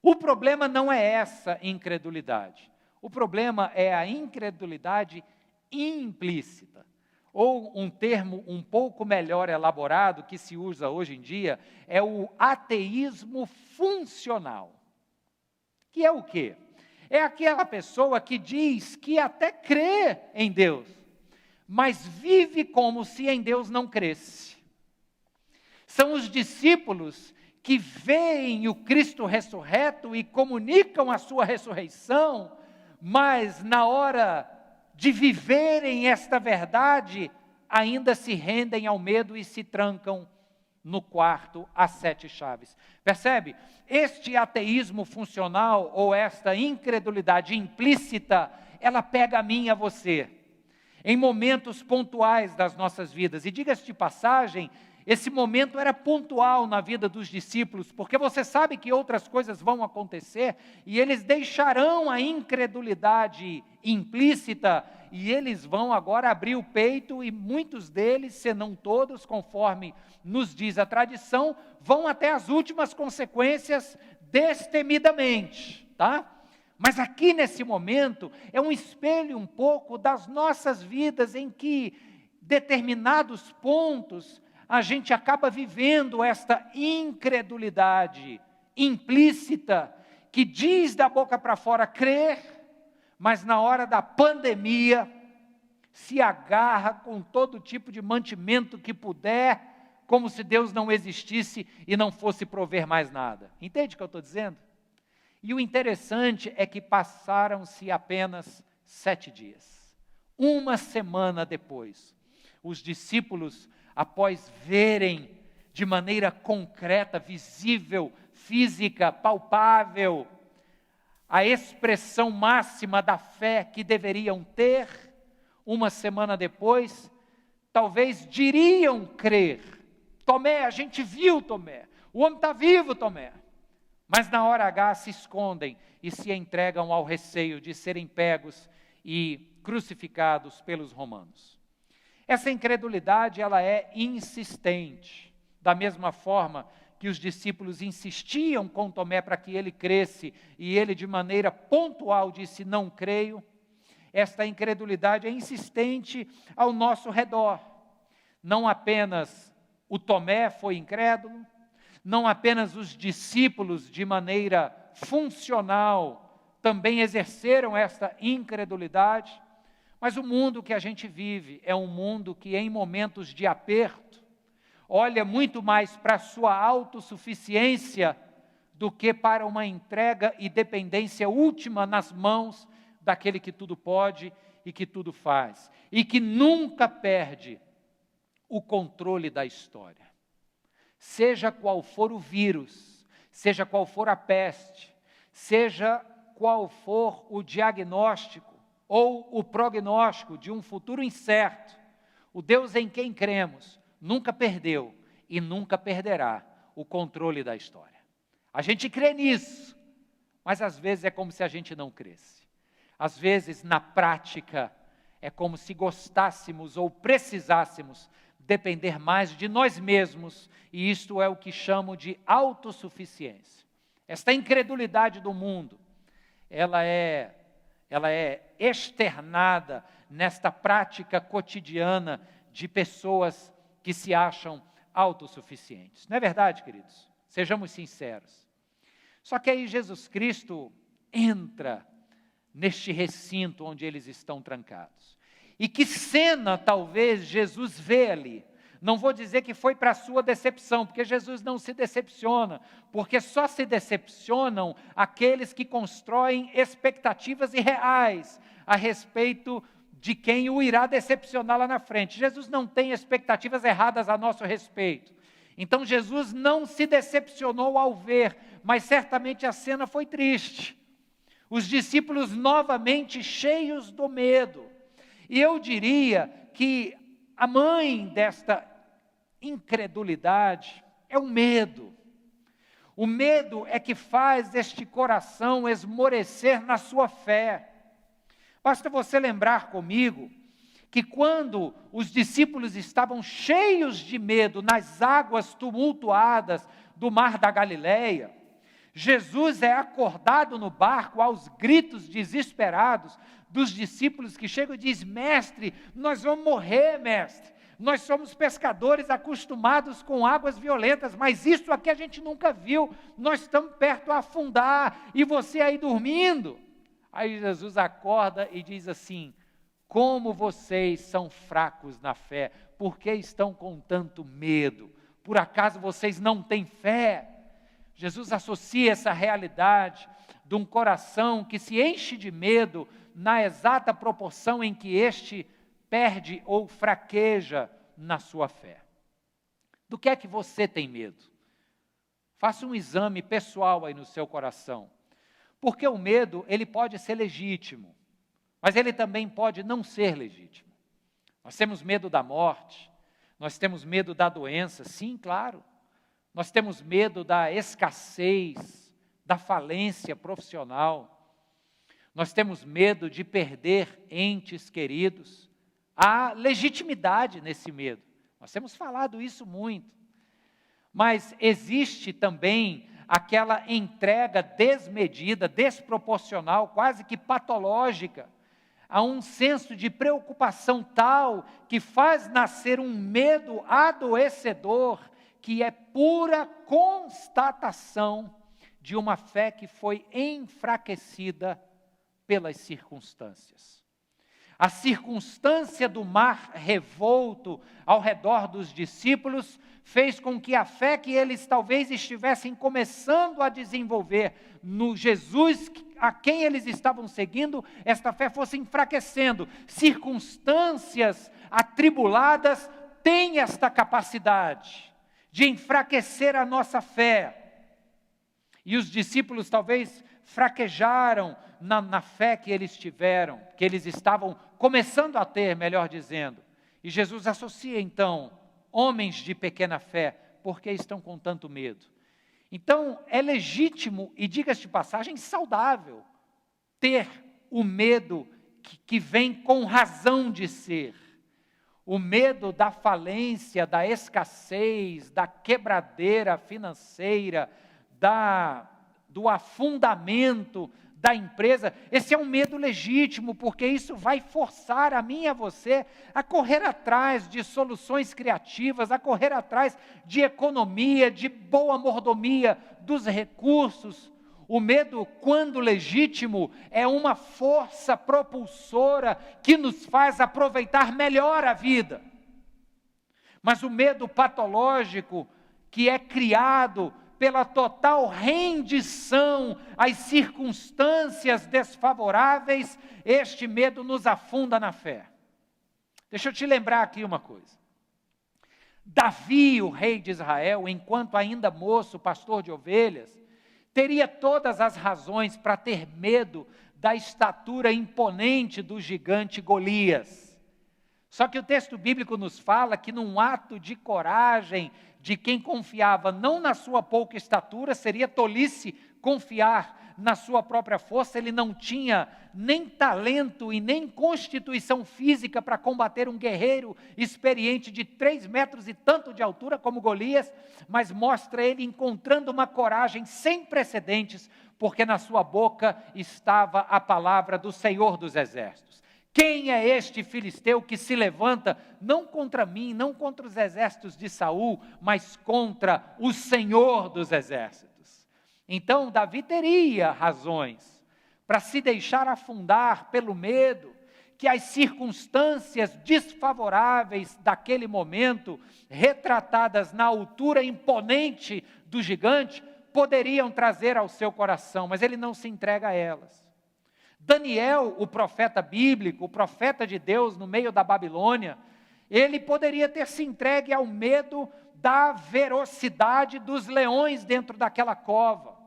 O problema não é essa incredulidade, o problema é a incredulidade implícita. Ou um termo um pouco melhor elaborado que se usa hoje em dia, é o ateísmo funcional. Que é o quê? É aquela pessoa que diz que até crê em Deus, mas vive como se em Deus não cresce. São os discípulos que veem o Cristo ressurreto e comunicam a sua ressurreição, mas na hora de viverem esta verdade, ainda se rendem ao medo e se trancam no quarto às 7 chaves. Percebe? Este ateísmo funcional ou esta incredulidade implícita, ela pega a mim e a você, em momentos pontuais das nossas vidas. E diga-se de passagem, esse momento era pontual na vida dos discípulos, porque você sabe que outras coisas vão acontecer e eles deixarão a incredulidade implícita e eles vão agora abrir o peito e muitos deles, se não todos, conforme nos diz a tradição, vão até as últimas consequências destemidamente, tá? Mas aqui nesse momento é um espelho um pouco das nossas vidas em que determinados pontos a gente acaba vivendo esta incredulidade implícita que diz da boca para fora crer, mas na hora da pandemia se agarra com todo tipo de mantimento que puder, como se Deus não existisse e não fosse prover mais nada. Entende o que eu estou dizendo? E o interessante é que passaram-se apenas 7 dias. Uma semana depois, os discípulos, após verem de maneira concreta, visível, física, palpável, a expressão máxima da fé que deveriam ter, uma semana depois, talvez diriam crer. Tomé, a gente viu Tomé, o homem está vivo, Tomé. Mas na hora H se escondem e se entregam ao receio de serem pegos e crucificados pelos romanos. Essa incredulidade, ela é insistente, da mesma forma que os discípulos insistiam com Tomé para que ele cresce, e ele de maneira pontual disse, não creio. Esta incredulidade é insistente ao nosso redor. Não apenas o Tomé foi incrédulo, não apenas os discípulos de maneira funcional também exerceram esta incredulidade, mas o mundo que a gente vive é um mundo que em momentos de aperto, olha muito mais para a sua autossuficiência do que para uma entrega e dependência última nas mãos daquele que tudo pode e que tudo faz, e que nunca perde o controle da história. Seja qual for o vírus, seja qual for a peste, seja qual for o diagnóstico ou o prognóstico de um futuro incerto, o Deus em quem cremos nunca perdeu e nunca perderá o controle da história. A gente crê nisso, mas às vezes é como se a gente não cresce. Às vezes, na prática, é como se gostássemos ou precisássemos depender mais de nós mesmos, e isto é o que chamo de autossuficiência. Esta incredulidade do mundo, ela é externada nesta prática cotidiana de pessoas que se acham autossuficientes. Não é verdade, queridos? Sejamos sinceros. Só que aí Jesus Cristo entra neste recinto onde eles estão trancados. E que cena talvez Jesus vê ali? Não vou dizer que foi para a sua decepção, porque Jesus não se decepciona, porque só se decepcionam aqueles que constroem expectativas irreais a respeito de quem o irá decepcionar lá na frente. Jesus não tem expectativas erradas a nosso respeito. Então Jesus não se decepcionou ao ver, mas certamente a cena foi triste. Os discípulos novamente cheios do medo. E eu diria que a mãe desta incredulidade é o medo. O medo é que faz este coração esmorecer na sua fé. Basta você lembrar comigo que quando os discípulos estavam cheios de medo nas águas tumultuadas do mar da Galileia, Jesus é acordado no barco aos gritos desesperados dos discípulos que chegam e dizem, mestre, nós vamos morrer, mestre. Nós somos pescadores acostumados com águas violentas, mas isso aqui a gente nunca viu. Nós estamos perto a afundar e você aí dormindo. Aí Jesus acorda e diz assim, como vocês são fracos na fé, por que estão com tanto medo? Por acaso vocês não têm fé? Jesus associa essa realidade de um coração que se enche de medo na exata proporção em que este perde ou fraqueja na sua fé. Do que é que você tem medo? Faça um exame pessoal aí no seu coração. Porque o medo, ele pode ser legítimo, mas ele também pode não ser legítimo. Nós temos medo da morte, nós temos medo da doença, sim, claro. Nós temos medo da escassez, da falência profissional. Nós temos medo de perder entes queridos. Há legitimidade nesse medo. Nós temos falado isso muito. Mas existe também aquela entrega desmedida, desproporcional, quase que patológica, a um senso de preocupação tal que faz nascer um medo adoecedor, que é pura constatação de uma fé que foi enfraquecida pelas circunstâncias. A circunstância do mar revolto ao redor dos discípulos fez com que a fé que eles talvez estivessem começando a desenvolver no Jesus a quem eles estavam seguindo, esta fé fosse enfraquecendo. Circunstâncias atribuladas têm esta capacidade de enfraquecer a nossa fé. E os discípulos talvez fraquejaram na fé que eles tiveram, que eles estavam começando a ter, melhor dizendo. E Jesus associa então homens de pequena fé, porque estão com tanto medo. Então é legítimo e, diga-se de passagem, saudável ter o medo que vem com razão de ser. O medo da falência, da escassez, da quebradeira financeira, do afundamento da empresa. Esse é um medo legítimo, porque isso vai forçar a mim e a você a correr atrás de soluções criativas, a correr atrás de economia, de boa mordomia dos recursos. O medo, quando legítimo, é uma força propulsora que nos faz aproveitar melhor a vida. Mas o medo patológico, que é criado pela total rendição às circunstâncias desfavoráveis, este medo nos afunda na fé. Deixa eu te lembrar aqui uma coisa. Davi, o rei de Israel, enquanto ainda moço, pastor de ovelhas, teria todas as razões para ter medo da estatura imponente do gigante Golias. Só que o texto bíblico nos fala que num ato de coragem de quem confiava não na sua pouca estatura, seria tolice confiar na sua própria força. Ele não tinha nem talento e nem constituição física para combater um guerreiro experiente de 3 metros e tanto de altura como Golias, mas mostra ele encontrando uma coragem sem precedentes, porque na sua boca estava a palavra do Senhor dos Exércitos. Quem é este filisteu que se levanta, não contra mim, não contra os exércitos de Saul, mas contra o Senhor dos Exércitos? Então, Davi teria razões para se deixar afundar pelo medo que as circunstâncias desfavoráveis daquele momento, retratadas na altura imponente do gigante, poderiam trazer ao seu coração, mas ele não se entrega a elas. Daniel, o profeta bíblico, o profeta de Deus no meio da Babilônia, ele poderia ter se entregue ao medo da ferocidade dos leões dentro daquela cova.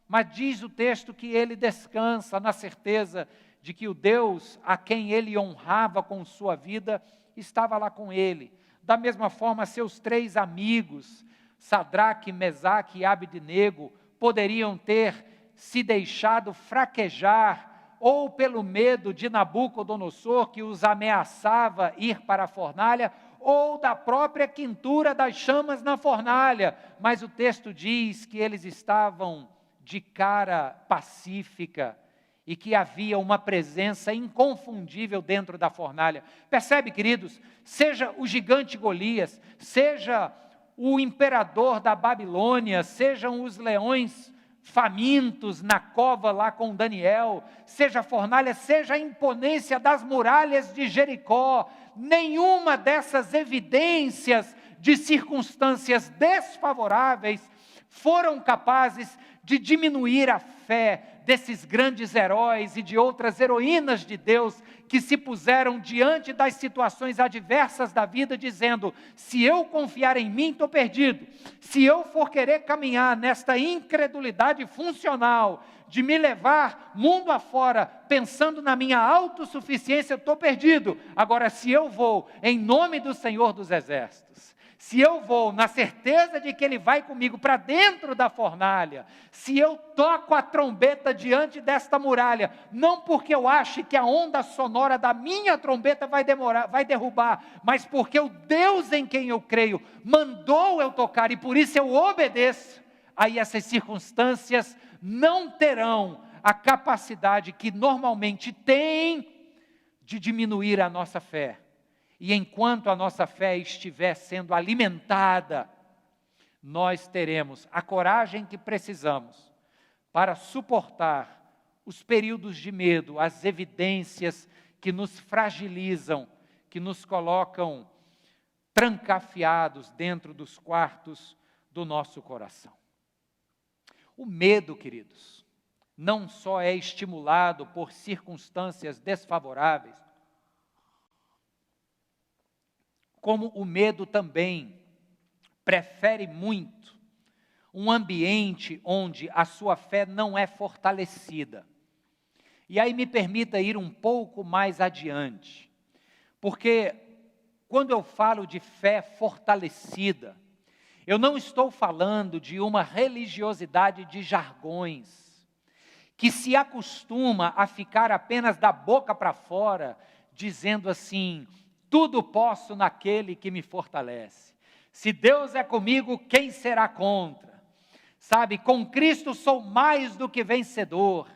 Mas diz o texto que ele descansa na certeza de que o Deus a quem ele honrava com sua vida estava lá com ele. Da mesma forma, seus 3 amigos, Sadraque, Mesaque e Abednego, poderiam ter se deixado fraquejar ou pelo medo de Nabucodonosor, que os ameaçava ir para a fornalha, ou da própria quintura das chamas na fornalha. Mas o texto diz que eles estavam de cara pacífica e que havia uma presença inconfundível dentro da fornalha. Percebe, queridos? Seja o gigante Golias, seja o imperador da Babilônia, sejam os leões famintos na cova lá com Daniel, seja a fornalha, seja a imponência das muralhas de Jericó, nenhuma dessas evidências de circunstâncias desfavoráveis foram capazes de diminuir a fé desses grandes heróis e de outras heroínas de Deus que se puseram diante das situações adversas da vida, dizendo: se eu confiar em mim, estou perdido. Se eu for querer caminhar nesta incredulidade funcional, de me levar mundo afora, pensando na minha autossuficiência, estou perdido. Agora, se eu vou em nome do Senhor dos Exércitos, se eu vou na certeza de que Ele vai comigo para dentro da fornalha, se eu toco a trombeta diante desta muralha, não porque eu ache que a onda sonora da minha trombeta vai derrubar, mas porque o Deus em quem eu creio mandou eu tocar e por isso eu obedeço, aí essas circunstâncias não terão a capacidade que normalmente têm de diminuir a nossa fé. E enquanto a nossa fé estiver sendo alimentada, nós teremos a coragem que precisamos para suportar os períodos de medo, as evidências que nos fragilizam, que nos colocam trancafiados dentro dos quartos do nosso coração. O medo, queridos, não só é estimulado por circunstâncias desfavoráveis, como o medo também prefere muito um ambiente onde a sua fé não é fortalecida. E aí me permita ir um pouco mais adiante, porque quando eu falo de fé fortalecida, eu não estou falando de uma religiosidade de jargões, que se acostuma a ficar apenas da boca para fora, dizendo assim: tudo posso naquele que me fortalece. Se Deus é comigo, quem será contra? Sabe, com Cristo sou mais do que vencedor.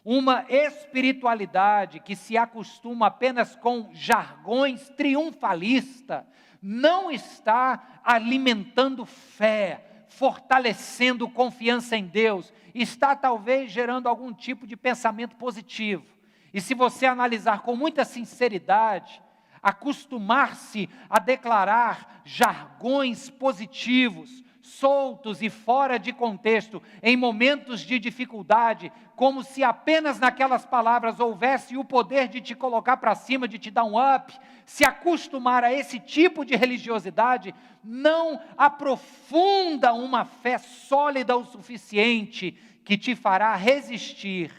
Uma espiritualidade que se acostuma apenas com jargões triunfalista, não está alimentando fé, fortalecendo confiança em Deus, está talvez gerando algum tipo de pensamento positivo. E se você analisar com muita sinceridade, acostumar-se a declarar jargões positivos, soltos e fora de contexto, em momentos de dificuldade, como se apenas naquelas palavras houvesse o poder de te colocar para cima, de te dar um up, se acostumar a esse tipo de religiosidade, não aprofunda uma fé sólida o suficiente que te fará resistir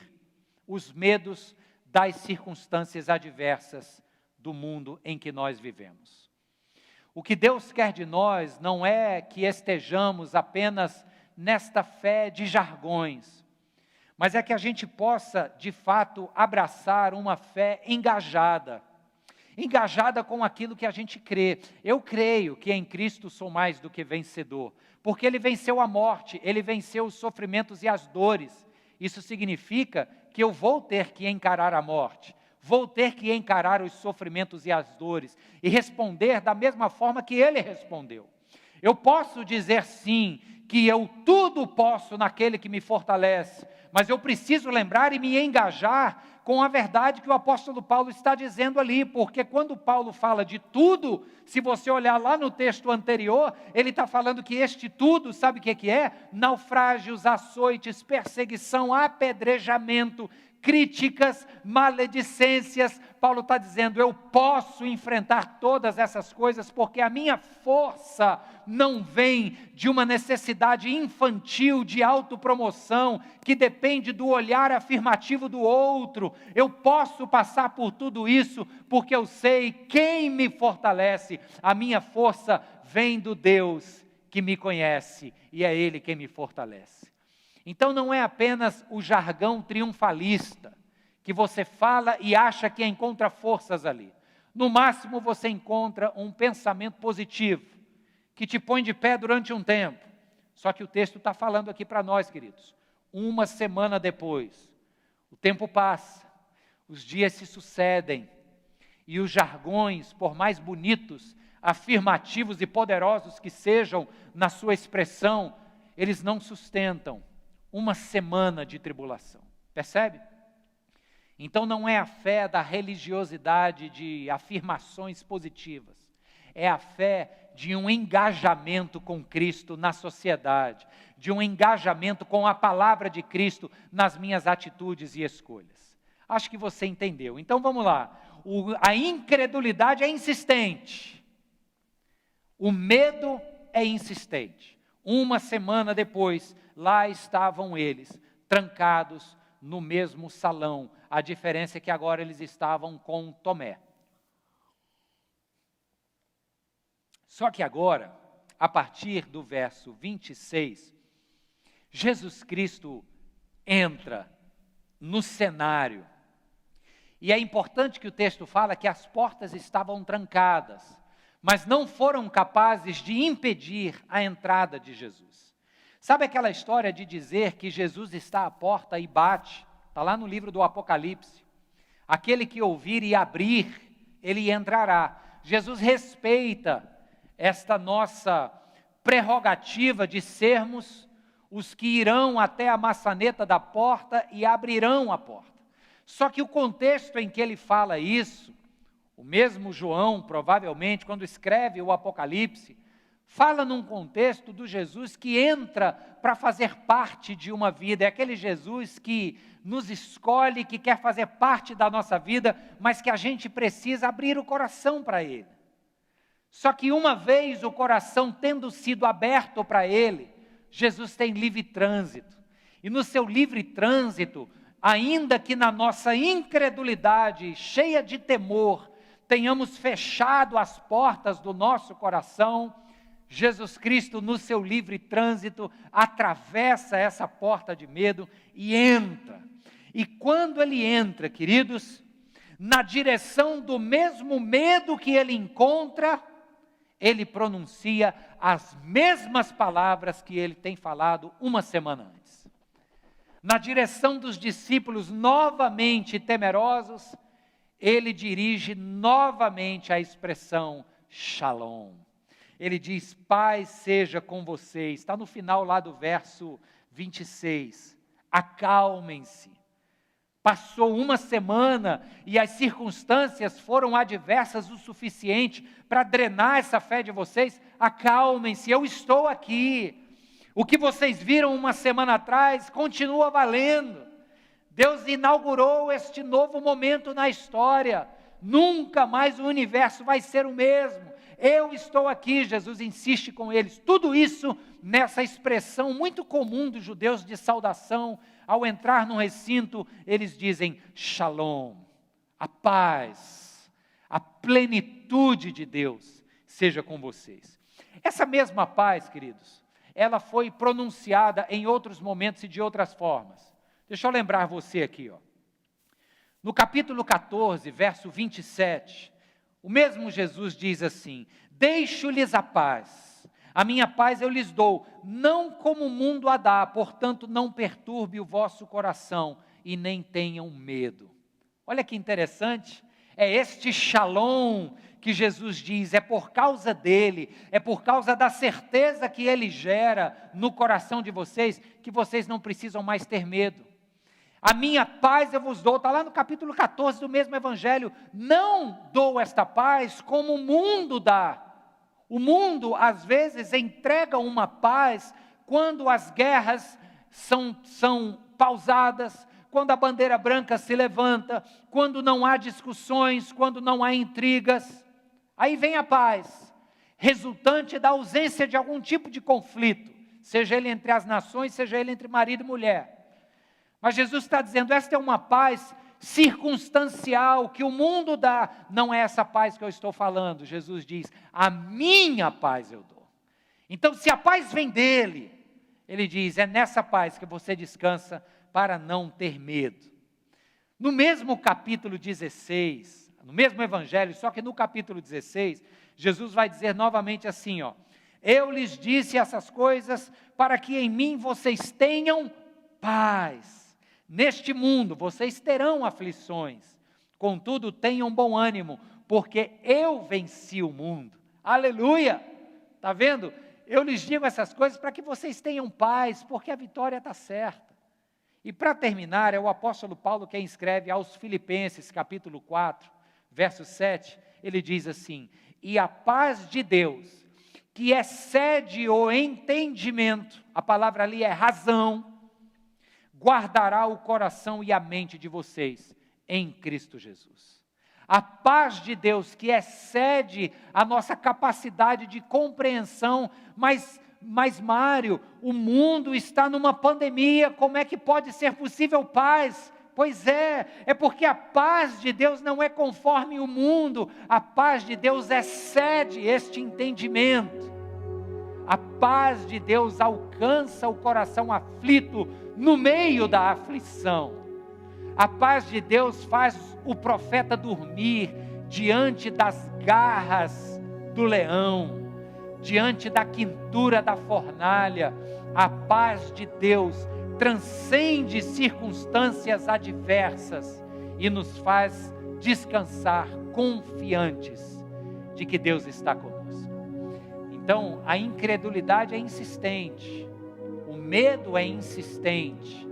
os medos das circunstâncias adversas do mundo em que nós vivemos. O que Deus quer de nós não é que estejamos apenas nesta fé de jargões, mas é que a gente possa, de fato, abraçar uma fé engajada com aquilo que a gente crê. Eu creio que em Cristo sou mais do que vencedor, porque Ele venceu a morte, Ele venceu os sofrimentos e as dores. Isso significa que eu vou ter que encarar a morte, vou ter que encarar os sofrimentos e as dores e responder da mesma forma que Ele respondeu. Eu posso dizer sim, que eu tudo posso naquele que me fortalece, mas eu preciso lembrar e me engajar com a verdade que o apóstolo Paulo está dizendo ali, porque quando Paulo fala de tudo, se você olhar lá no texto anterior, ele está falando que este tudo, sabe o que é? Naufrágios, açoites, perseguição, apedrejamento, críticas, maledicências. Paulo está dizendo: eu posso enfrentar todas essas coisas, porque a minha força não vem de uma necessidade infantil de autopromoção, que depende do olhar afirmativo do outro. Eu posso passar por tudo isso, porque eu sei quem me fortalece. A minha força vem do Deus que me conhece, e é Ele quem me fortalece. Então não é apenas o jargão triunfalista, que você fala e acha que encontra forças ali. No máximo você encontra um pensamento positivo, que te põe de pé durante um tempo. Só que o texto está falando aqui para nós, queridos. Uma semana depois, o tempo passa, os dias se sucedem, e os jargões, por mais bonitos, afirmativos e poderosos que sejam na sua expressão, eles não sustentam uma semana de tribulação, percebe? Então não é a fé da religiosidade de afirmações positivas, É a fé de um engajamento com Cristo na sociedade, de um engajamento com a palavra de Cristo nas minhas atitudes e escolhas. Acho que você entendeu. Então vamos lá. A incredulidade é insistente. O medo é insistente. Uma semana depois, lá estavam eles, trancados no mesmo salão. A diferença é que agora eles estavam com Tomé. Só que agora, a partir do verso 26, Jesus Cristo entra no cenário. E é importante que o texto fala que as portas estavam trancadas, mas não foram capazes de impedir a entrada de Jesus. Sabe aquela história de dizer que Jesus está à porta e bate? Está lá no livro do Apocalipse. Aquele que ouvir e abrir, ele entrará. Jesus respeita esta nossa prerrogativa de sermos os que irão até a maçaneta da porta e abrirão a porta. Só que o contexto em que ele fala isso, o mesmo João, provavelmente, quando escreve o Apocalipse, fala num contexto do Jesus que entra para fazer parte de uma vida. É aquele Jesus que nos escolhe, que quer fazer parte da nossa vida, mas que a gente precisa abrir o coração para Ele. Só que uma vez o coração tendo sido aberto para Ele, Jesus tem livre trânsito. E no seu livre trânsito, ainda que na nossa incredulidade, cheia de temor, tenhamos fechado as portas do nosso coração, Jesus Cristo, no seu livre trânsito, atravessa essa porta de medo e entra. E quando ele entra, queridos, na direção do mesmo medo que ele encontra, ele pronuncia as mesmas palavras que ele tem falado uma semana antes. Na direção dos discípulos novamente temerosos, ele dirige novamente a expressão Shalom. Ele diz, paz seja com vocês. Está no final lá do verso 26. Acalmem-se. Passou uma semana e as circunstâncias foram adversas o suficiente para drenar essa fé de vocês. Acalmem-se, eu estou aqui. O que vocês viram uma semana atrás continua valendo. Deus inaugurou este novo momento na história. Nunca mais o universo vai ser o mesmo. Eu estou aqui, Jesus insiste com eles. Tudo isso nessa expressão muito comum dos judeus de saudação. Ao entrar no recinto, eles dizem Shalom, a paz, a plenitude de Deus seja com vocês. Essa mesma paz, queridos, ela foi pronunciada em outros momentos e de outras formas. Deixa eu lembrar você aqui, ó. No capítulo 14, verso 27, o mesmo Jesus diz assim, deixo-lhes a paz, a minha paz eu lhes dou, não como o mundo a dá, portanto não perturbe o vosso coração e nem tenham medo. Olha que interessante, é este shalom que Jesus diz, é por causa dele, é por causa da certeza que ele gera no coração de vocês, que vocês não precisam mais ter medo. A minha paz eu vos dou, está lá no capítulo 14 do mesmo evangelho, não dou esta paz como o mundo dá. O mundo, às vezes, entrega uma paz quando as guerras são pausadas, quando a bandeira branca se levanta, quando não há discussões, quando não há intrigas. Aí vem a paz, resultante da ausência de algum tipo de conflito, seja ele entre as nações, seja ele entre marido e mulher. Mas Jesus está dizendo, esta é uma paz circunstancial que o mundo dá, não é essa paz que eu estou falando. Jesus diz, a minha paz eu dou. Então, se a paz vem dele, ele diz, é nessa paz que você descansa para não ter medo. No mesmo capítulo 16, no mesmo evangelho, só que no capítulo 16, Jesus vai dizer novamente assim, ó, eu lhes disse essas coisas para que em mim vocês tenham paz. Neste mundo vocês terão aflições, contudo tenham bom ânimo, porque eu venci o mundo. Aleluia! Está vendo? Eu lhes digo essas coisas para que vocês tenham paz, porque a vitória está certa. E para terminar, é o apóstolo Paulo quem escreve aos Filipenses, capítulo 4, verso 7, ele diz assim, e a paz de Deus, que excede o entendimento, a palavra ali é razão, guardará o coração e a mente de vocês em Cristo Jesus. A paz de Deus que excede a nossa capacidade de compreensão, mas Mário, o mundo está numa pandemia, como é que pode ser possível paz? Pois é porque a paz de Deus não é conforme o mundo, a paz de Deus excede este entendimento. A paz de Deus alcança o coração aflito no meio da aflição. A paz de Deus faz o profeta dormir diante das garras do leão, diante da quintura da fornalha. A paz de Deus transcende circunstâncias adversas e nos faz descansar confiantes de que Deus está conosco. Então, a incredulidade é insistente, o medo é insistente.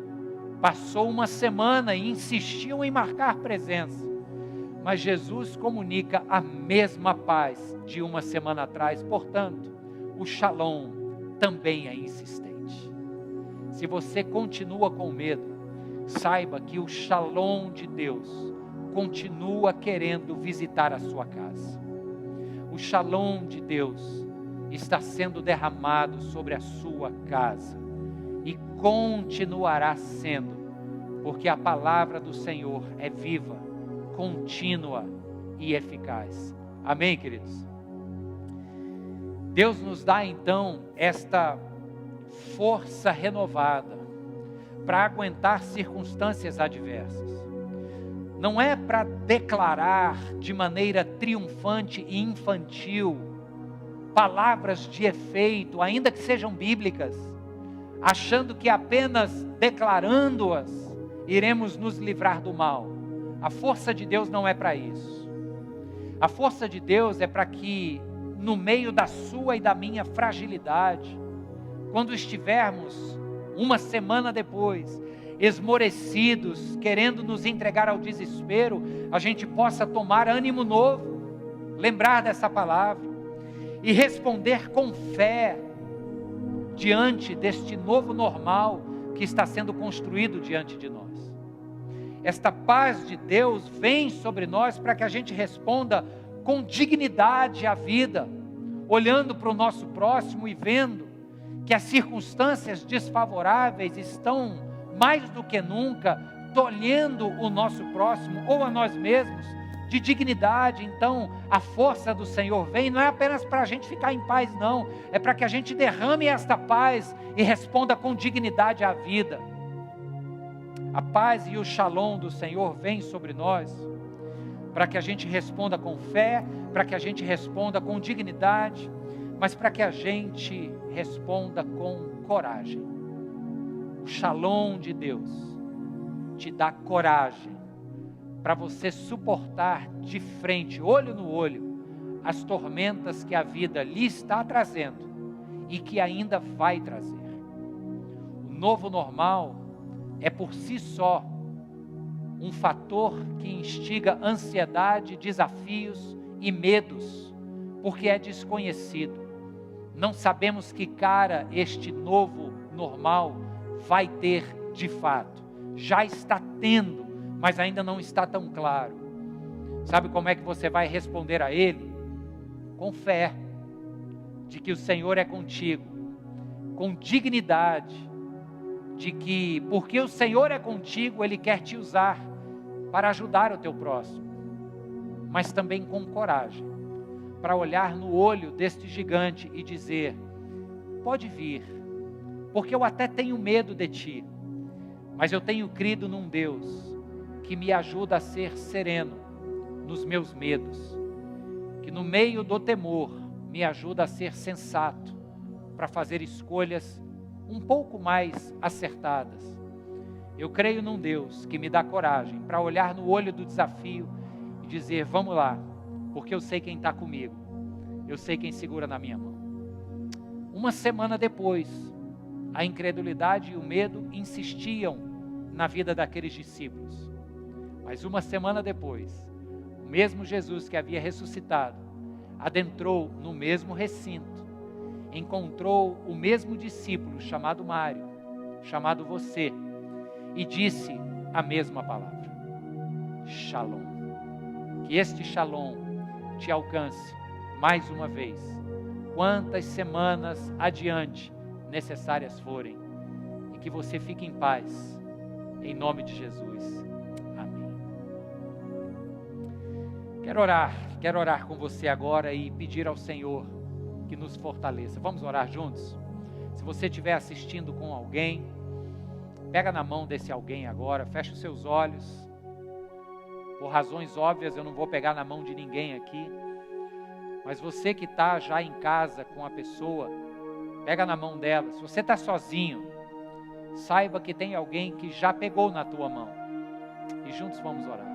Passou uma semana e insistiu em marcar presença, mas Jesus comunica a mesma paz de uma semana atrás. Portanto, o Shalom também é insistente. Se você continua com medo, saiba que o Shalom de Deus continua querendo visitar a sua casa. O Shalom de Deus está sendo derramado sobre a sua casa e continuará sendo, porque a palavra do Senhor é viva, contínua e eficaz. Amém, queridos? Deus nos dá então esta força renovada para aguentar circunstâncias adversas. Não é para declarar de maneira triunfante e infantil palavras de efeito, ainda que sejam bíblicas, achando que apenas declarando-as iremos nos livrar do mal. A força de Deus não é para isso. A força de Deus é para que no meio da sua e da minha fragilidade, quando estivermos uma semana depois, esmorecidos, querendo nos entregar ao desespero, a gente possa tomar ânimo novo, lembrar dessa palavra e responder com fé diante deste novo normal que está sendo construído diante de nós. Esta paz de Deus vem sobre nós para que a gente responda com dignidade à vida, olhando para o nosso próximo e vendo que as circunstâncias desfavoráveis estão mais do que nunca tolhendo o nosso próximo ou a nós mesmos de dignidade. Então a força do Senhor vem, não é apenas para a gente ficar em paz não, é para que a gente derrame esta paz e responda com dignidade à vida. A paz e o Shalom do Senhor vem sobre nós para que a gente responda com fé, para que a gente responda com dignidade, mas para que a gente responda com coragem. O Shalom de Deus te dá coragem para você suportar de frente, olho no olho, as tormentas que a vida lhe está trazendo e que ainda vai trazer. O novo normal é por si só um fator que instiga ansiedade, desafios e medos, porque é desconhecido. Não sabemos que cara este novo normal vai ter de fato. Já está tendo, mas ainda não está tão claro. Sabe como é que você vai responder a ele? Com fé, de que o Senhor é contigo, com dignidade, de que porque o Senhor é contigo, Ele quer te usar para ajudar o teu próximo, mas também com coragem, para olhar no olho deste gigante e dizer: pode vir, porque eu até tenho medo de ti, mas eu tenho crido num Deus que me ajuda a ser sereno nos meus medos, que no meio do temor me ajuda a ser sensato, para fazer escolhas um pouco mais acertadas. Eu creio num Deus que me dá coragem para olhar no olho do desafio e dizer: vamos lá, porque eu sei quem está comigo, eu sei quem segura na minha mão. Uma semana depois, a incredulidade e o medo insistiam na vida daqueles discípulos, mas uma semana depois, o mesmo Jesus que havia ressuscitado, adentrou no mesmo recinto, encontrou o mesmo discípulo chamado Mário, chamado você, e disse a mesma palavra: Shalom. Que este Shalom te alcance mais uma vez, quantas semanas adiante necessárias forem, e que você fique em paz, em nome de Jesus. Amém. Quero orar com você agora e pedir ao Senhor que nos fortaleça. Vamos orar juntos? Se você estiver assistindo com alguém, pega na mão desse alguém agora, fecha os seus olhos. Por razões óbvias, eu não vou pegar na mão de ninguém aqui, mas você que está já em casa com a pessoa, pega na mão dela. Se você está sozinho, saiba que tem alguém que já pegou na tua mão, e juntos vamos orar.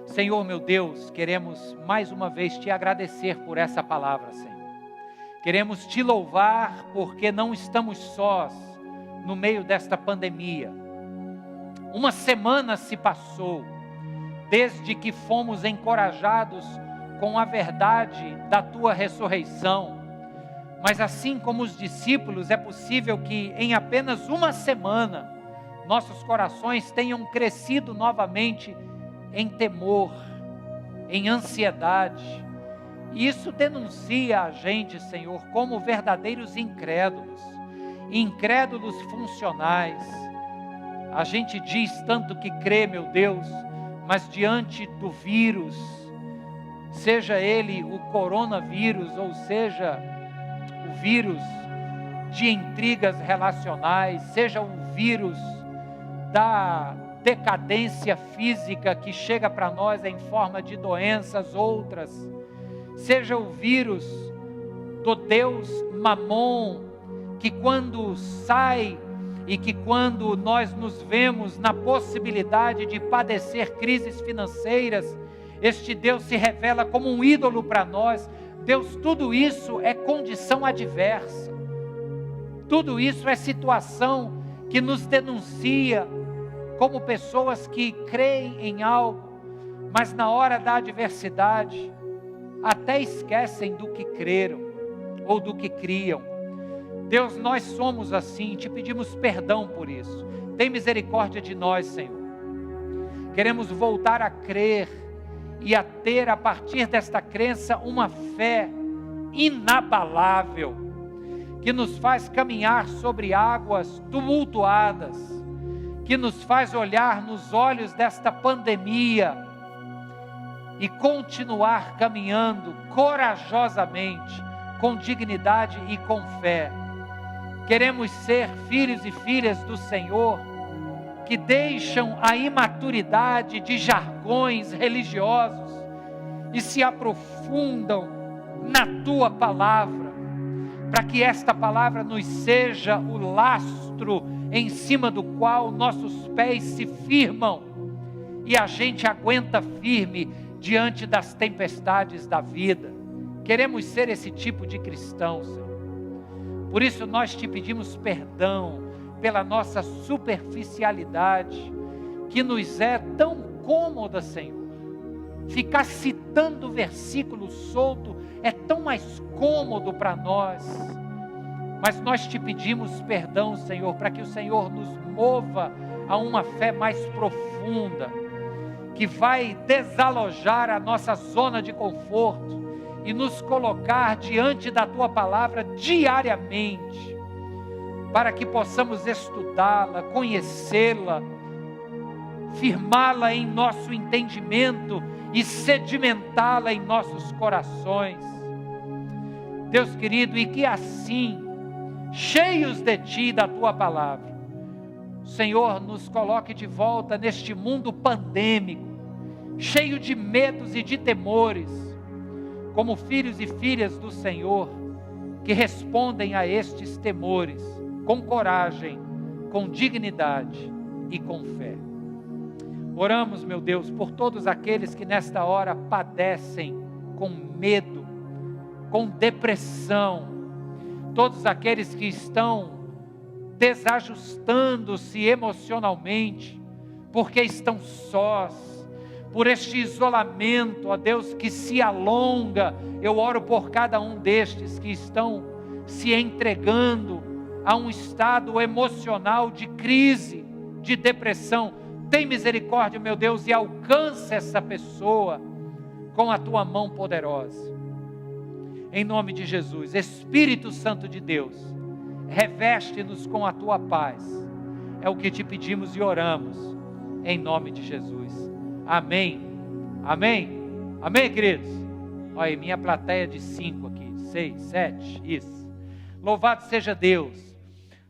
Senhor meu Deus, queremos mais uma vez te agradecer por essa palavra, Senhor. Queremos te louvar porque não estamos sós no meio desta pandemia. Uma semana se passou desde que fomos encorajados com a verdade da tua ressurreição. Mas assim como os discípulos, é possível que em apenas uma semana nossos corações tenham crescido novamente em temor, em ansiedade. E isso denuncia a gente, Senhor, como verdadeiros incrédulos funcionais. A gente diz tanto que crê, meu Deus, mas diante do vírus, seja ele o coronavírus, ou seja o vírus de intrigas relacionais, seja o vírus da decadência física que chega para nós em forma de doenças outras, seja o vírus do Deus Mamon, que quando sai e que quando nós nos vemos na possibilidade de padecer crises financeiras, este Deus se revela como um ídolo para nós. Deus, tudo isso é condição adversa, tudo isso é situação que nos denuncia como pessoas que creem em algo, mas na hora da adversidade até esquecem do que creram ou do que criam. Deus, nós somos assim, te pedimos perdão por isso. Tem misericórdia de nós, Senhor. Queremos voltar a crer e a ter a partir desta crença uma fé inabalável, que nos faz caminhar sobre águas tumultuadas, que nos faz olhar nos olhos desta pandemia e continuar caminhando corajosamente, com dignidade e com fé. Queremos ser filhos e filhas do Senhor, que deixam a imaturidade de jargões religiosos e se aprofundam na tua palavra, para que esta palavra nos seja o lastro em cima do qual nossos pés se firmam e a gente aguenta firme diante das tempestades da vida. Queremos ser esse tipo de cristão, Senhor. Por isso nós te pedimos perdão pela nossa superficialidade, que nos é tão cômoda, Senhor. Ficar citando versículo solto é tão mais cômodo para nós. Mas nós te pedimos perdão, Senhor, para que o Senhor nos mova a uma fé mais profunda, que vai desalojar a nossa zona de conforto e nos colocar diante da tua palavra diariamente, para que possamos estudá-la, conhecê-la, firmá-la em nosso entendimento e sedimentá-la em nossos corações. Deus querido, e que assim, cheios de ti e da tua palavra, o Senhor nos coloque de volta neste mundo pandêmico, cheio de medos e de temores, como filhos e filhas do Senhor, que respondem a estes temores com coragem, com dignidade e com fé. Oramos, meu Deus, por todos aqueles que nesta hora padecem com medo, com depressão, todos aqueles que estão desajustando-se emocionalmente, porque estão sós, por este isolamento, ó Deus, que se alonga. Eu oro por cada um destes que estão se entregando a um estado emocional de crise, de depressão. Tem misericórdia, meu Deus, e alcança essa pessoa com a tua mão poderosa. Em nome de Jesus, Espírito Santo de Deus, reveste-nos com a tua paz. É o que te pedimos e oramos, em nome de Jesus. Amém. Amém. Amém, queridos? Olha aí, minha plateia de 5 aqui, 6, 7, isso. Louvado seja Deus.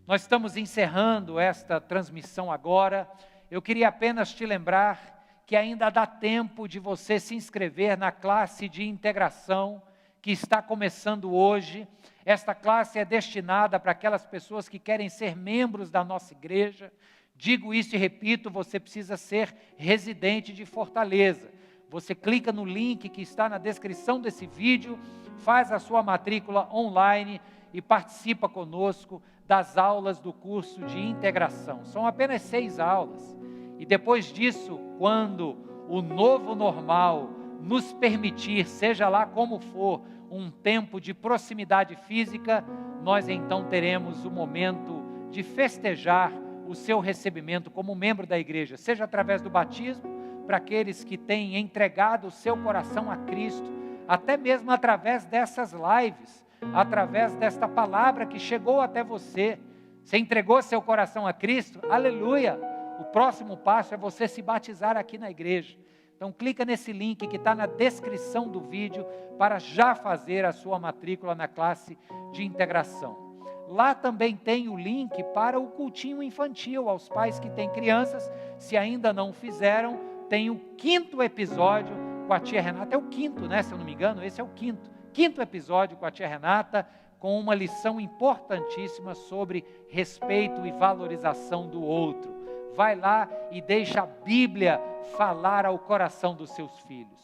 Nós estamos encerrando esta transmissão agora. Eu queria apenas te lembrar que ainda dá tempo de você se inscrever na classe de integração que está começando hoje. Esta classe é destinada para aquelas pessoas que querem ser membros da nossa igreja. Digo isso e repito, você precisa ser residente de Fortaleza. Você clica no link que está na descrição desse vídeo, faz a sua matrícula online e participa conosco das aulas do curso de integração. São apenas 6 aulas. E depois disso, quando o novo normal nos permitir, seja lá como for, um tempo de proximidade física, nós então teremos o momento de festejar o seu recebimento como membro da igreja, seja através do batismo, para aqueles que têm entregado o seu coração a Cristo, até mesmo através dessas lives, através desta palavra que chegou até você. Você entregou seu coração a Cristo? Aleluia! O próximo passo é você se batizar aqui na igreja. Então clica nesse link que está na descrição do vídeo para já fazer a sua matrícula na classe de integração. Lá também tem o link para o cultinho infantil, aos pais que têm crianças. Se ainda não fizeram, tem o 5º episódio com a tia Renata. É o 5º, né? Se eu não me engano, esse é o 5º. 5º episódio com a tia Renata, com uma lição importantíssima sobre respeito e valorização do outro. Vai lá e deixa a Bíblia falar ao coração dos seus filhos.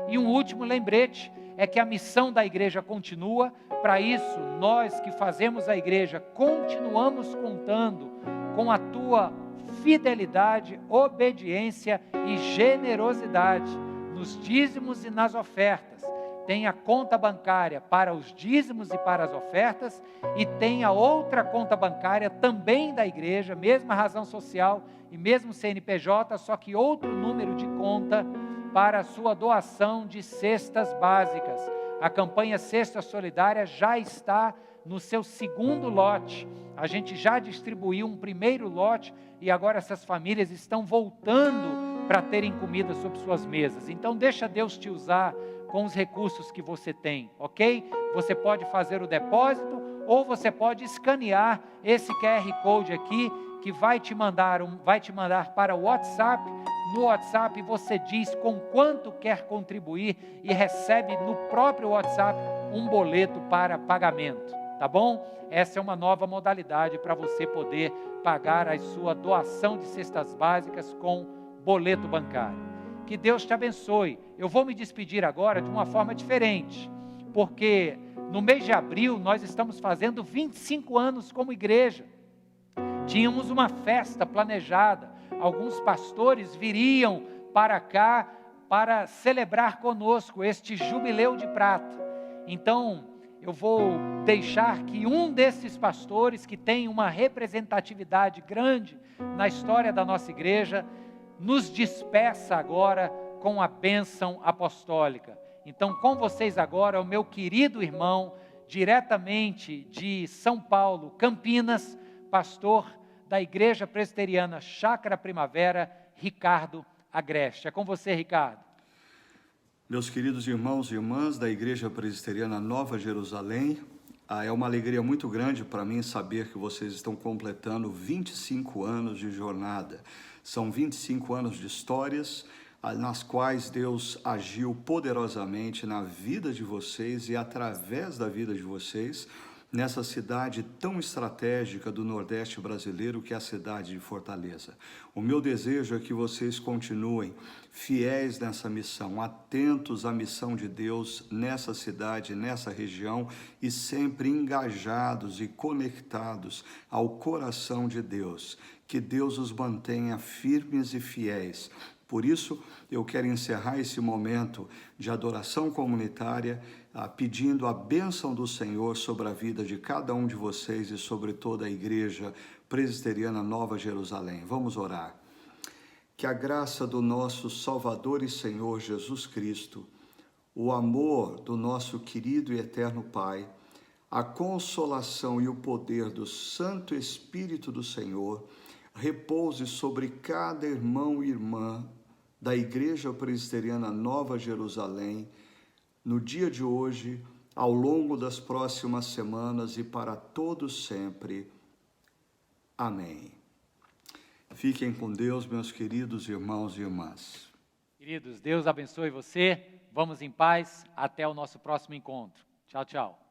E um último lembrete é que a missão da igreja continua. Para isso, nós que fazemos a igreja, continuamos contando com a tua fidelidade, obediência e generosidade nos dízimos e nas ofertas. Tem a conta bancária para os dízimos e para as ofertas, e tem a outra conta bancária também da igreja, mesma razão social e mesmo CNPJ, só que outro número de conta para a sua doação de cestas básicas. A campanha Cesta Solidária já está no seu 2º lote. A gente já distribuiu um 1º lote e agora essas famílias estão voltando para terem comida sobre suas mesas. Então deixa Deus te usar com os recursos que você tem, ok? Você pode fazer o depósito ou você pode escanear esse QR Code aqui que vai te mandar para o WhatsApp. No WhatsApp você diz com quanto quer contribuir e recebe no próprio WhatsApp um boleto para pagamento, tá bom? Essa é uma nova modalidade para você poder pagar a sua doação de cestas básicas com boleto bancário. Que Deus te abençoe. Eu vou me despedir agora de uma forma diferente, porque no mês de abril nós estamos fazendo 25 anos como igreja. Tínhamos uma festa planejada, alguns pastores viriam para cá para celebrar conosco este jubileu de prata. Então, eu vou deixar que um desses pastores, que tem uma representatividade grande na história da nossa igreja, nos despeça agora com a bênção apostólica. Então, com vocês agora, o meu querido irmão, diretamente de São Paulo, Campinas, pastor da Igreja Presbiteriana Chácara Primavera, Ricardo Agreste. É com você, Ricardo. Meus queridos irmãos e irmãs da Igreja Presbiteriana Nova Jerusalém, é uma alegria muito grande para mim saber que vocês estão completando 25 anos de jornada. São 25 anos de histórias nas quais Deus agiu poderosamente na vida de vocês e através da vida de vocês, nessa cidade tão estratégica do Nordeste brasileiro que é a cidade de Fortaleza. O meu desejo é que vocês continuem fiéis nessa missão, atentos à missão de Deus nessa cidade, nessa região e sempre engajados e conectados ao coração de Deus. Que Deus os mantenha firmes e fiéis Por isso, eu quero encerrar esse momento de adoração comunitária, pedindo a bênção do Senhor sobre a vida de cada um de vocês e sobre toda a Igreja Presbiteriana Nova Jerusalém. Vamos orar. Que a graça do nosso Salvador e Senhor Jesus Cristo, o amor do nosso querido e eterno Pai, a consolação e o poder do Santo Espírito do Senhor repouse sobre cada irmão e irmã da Igreja Presbiteriana Nova Jerusalém, no dia de hoje, ao longo das próximas semanas e para todos sempre. Amém. Fiquem com Deus, meus queridos irmãos e irmãs. Queridos, Deus abençoe você. Vamos em paz. Até o nosso próximo encontro. Tchau, tchau.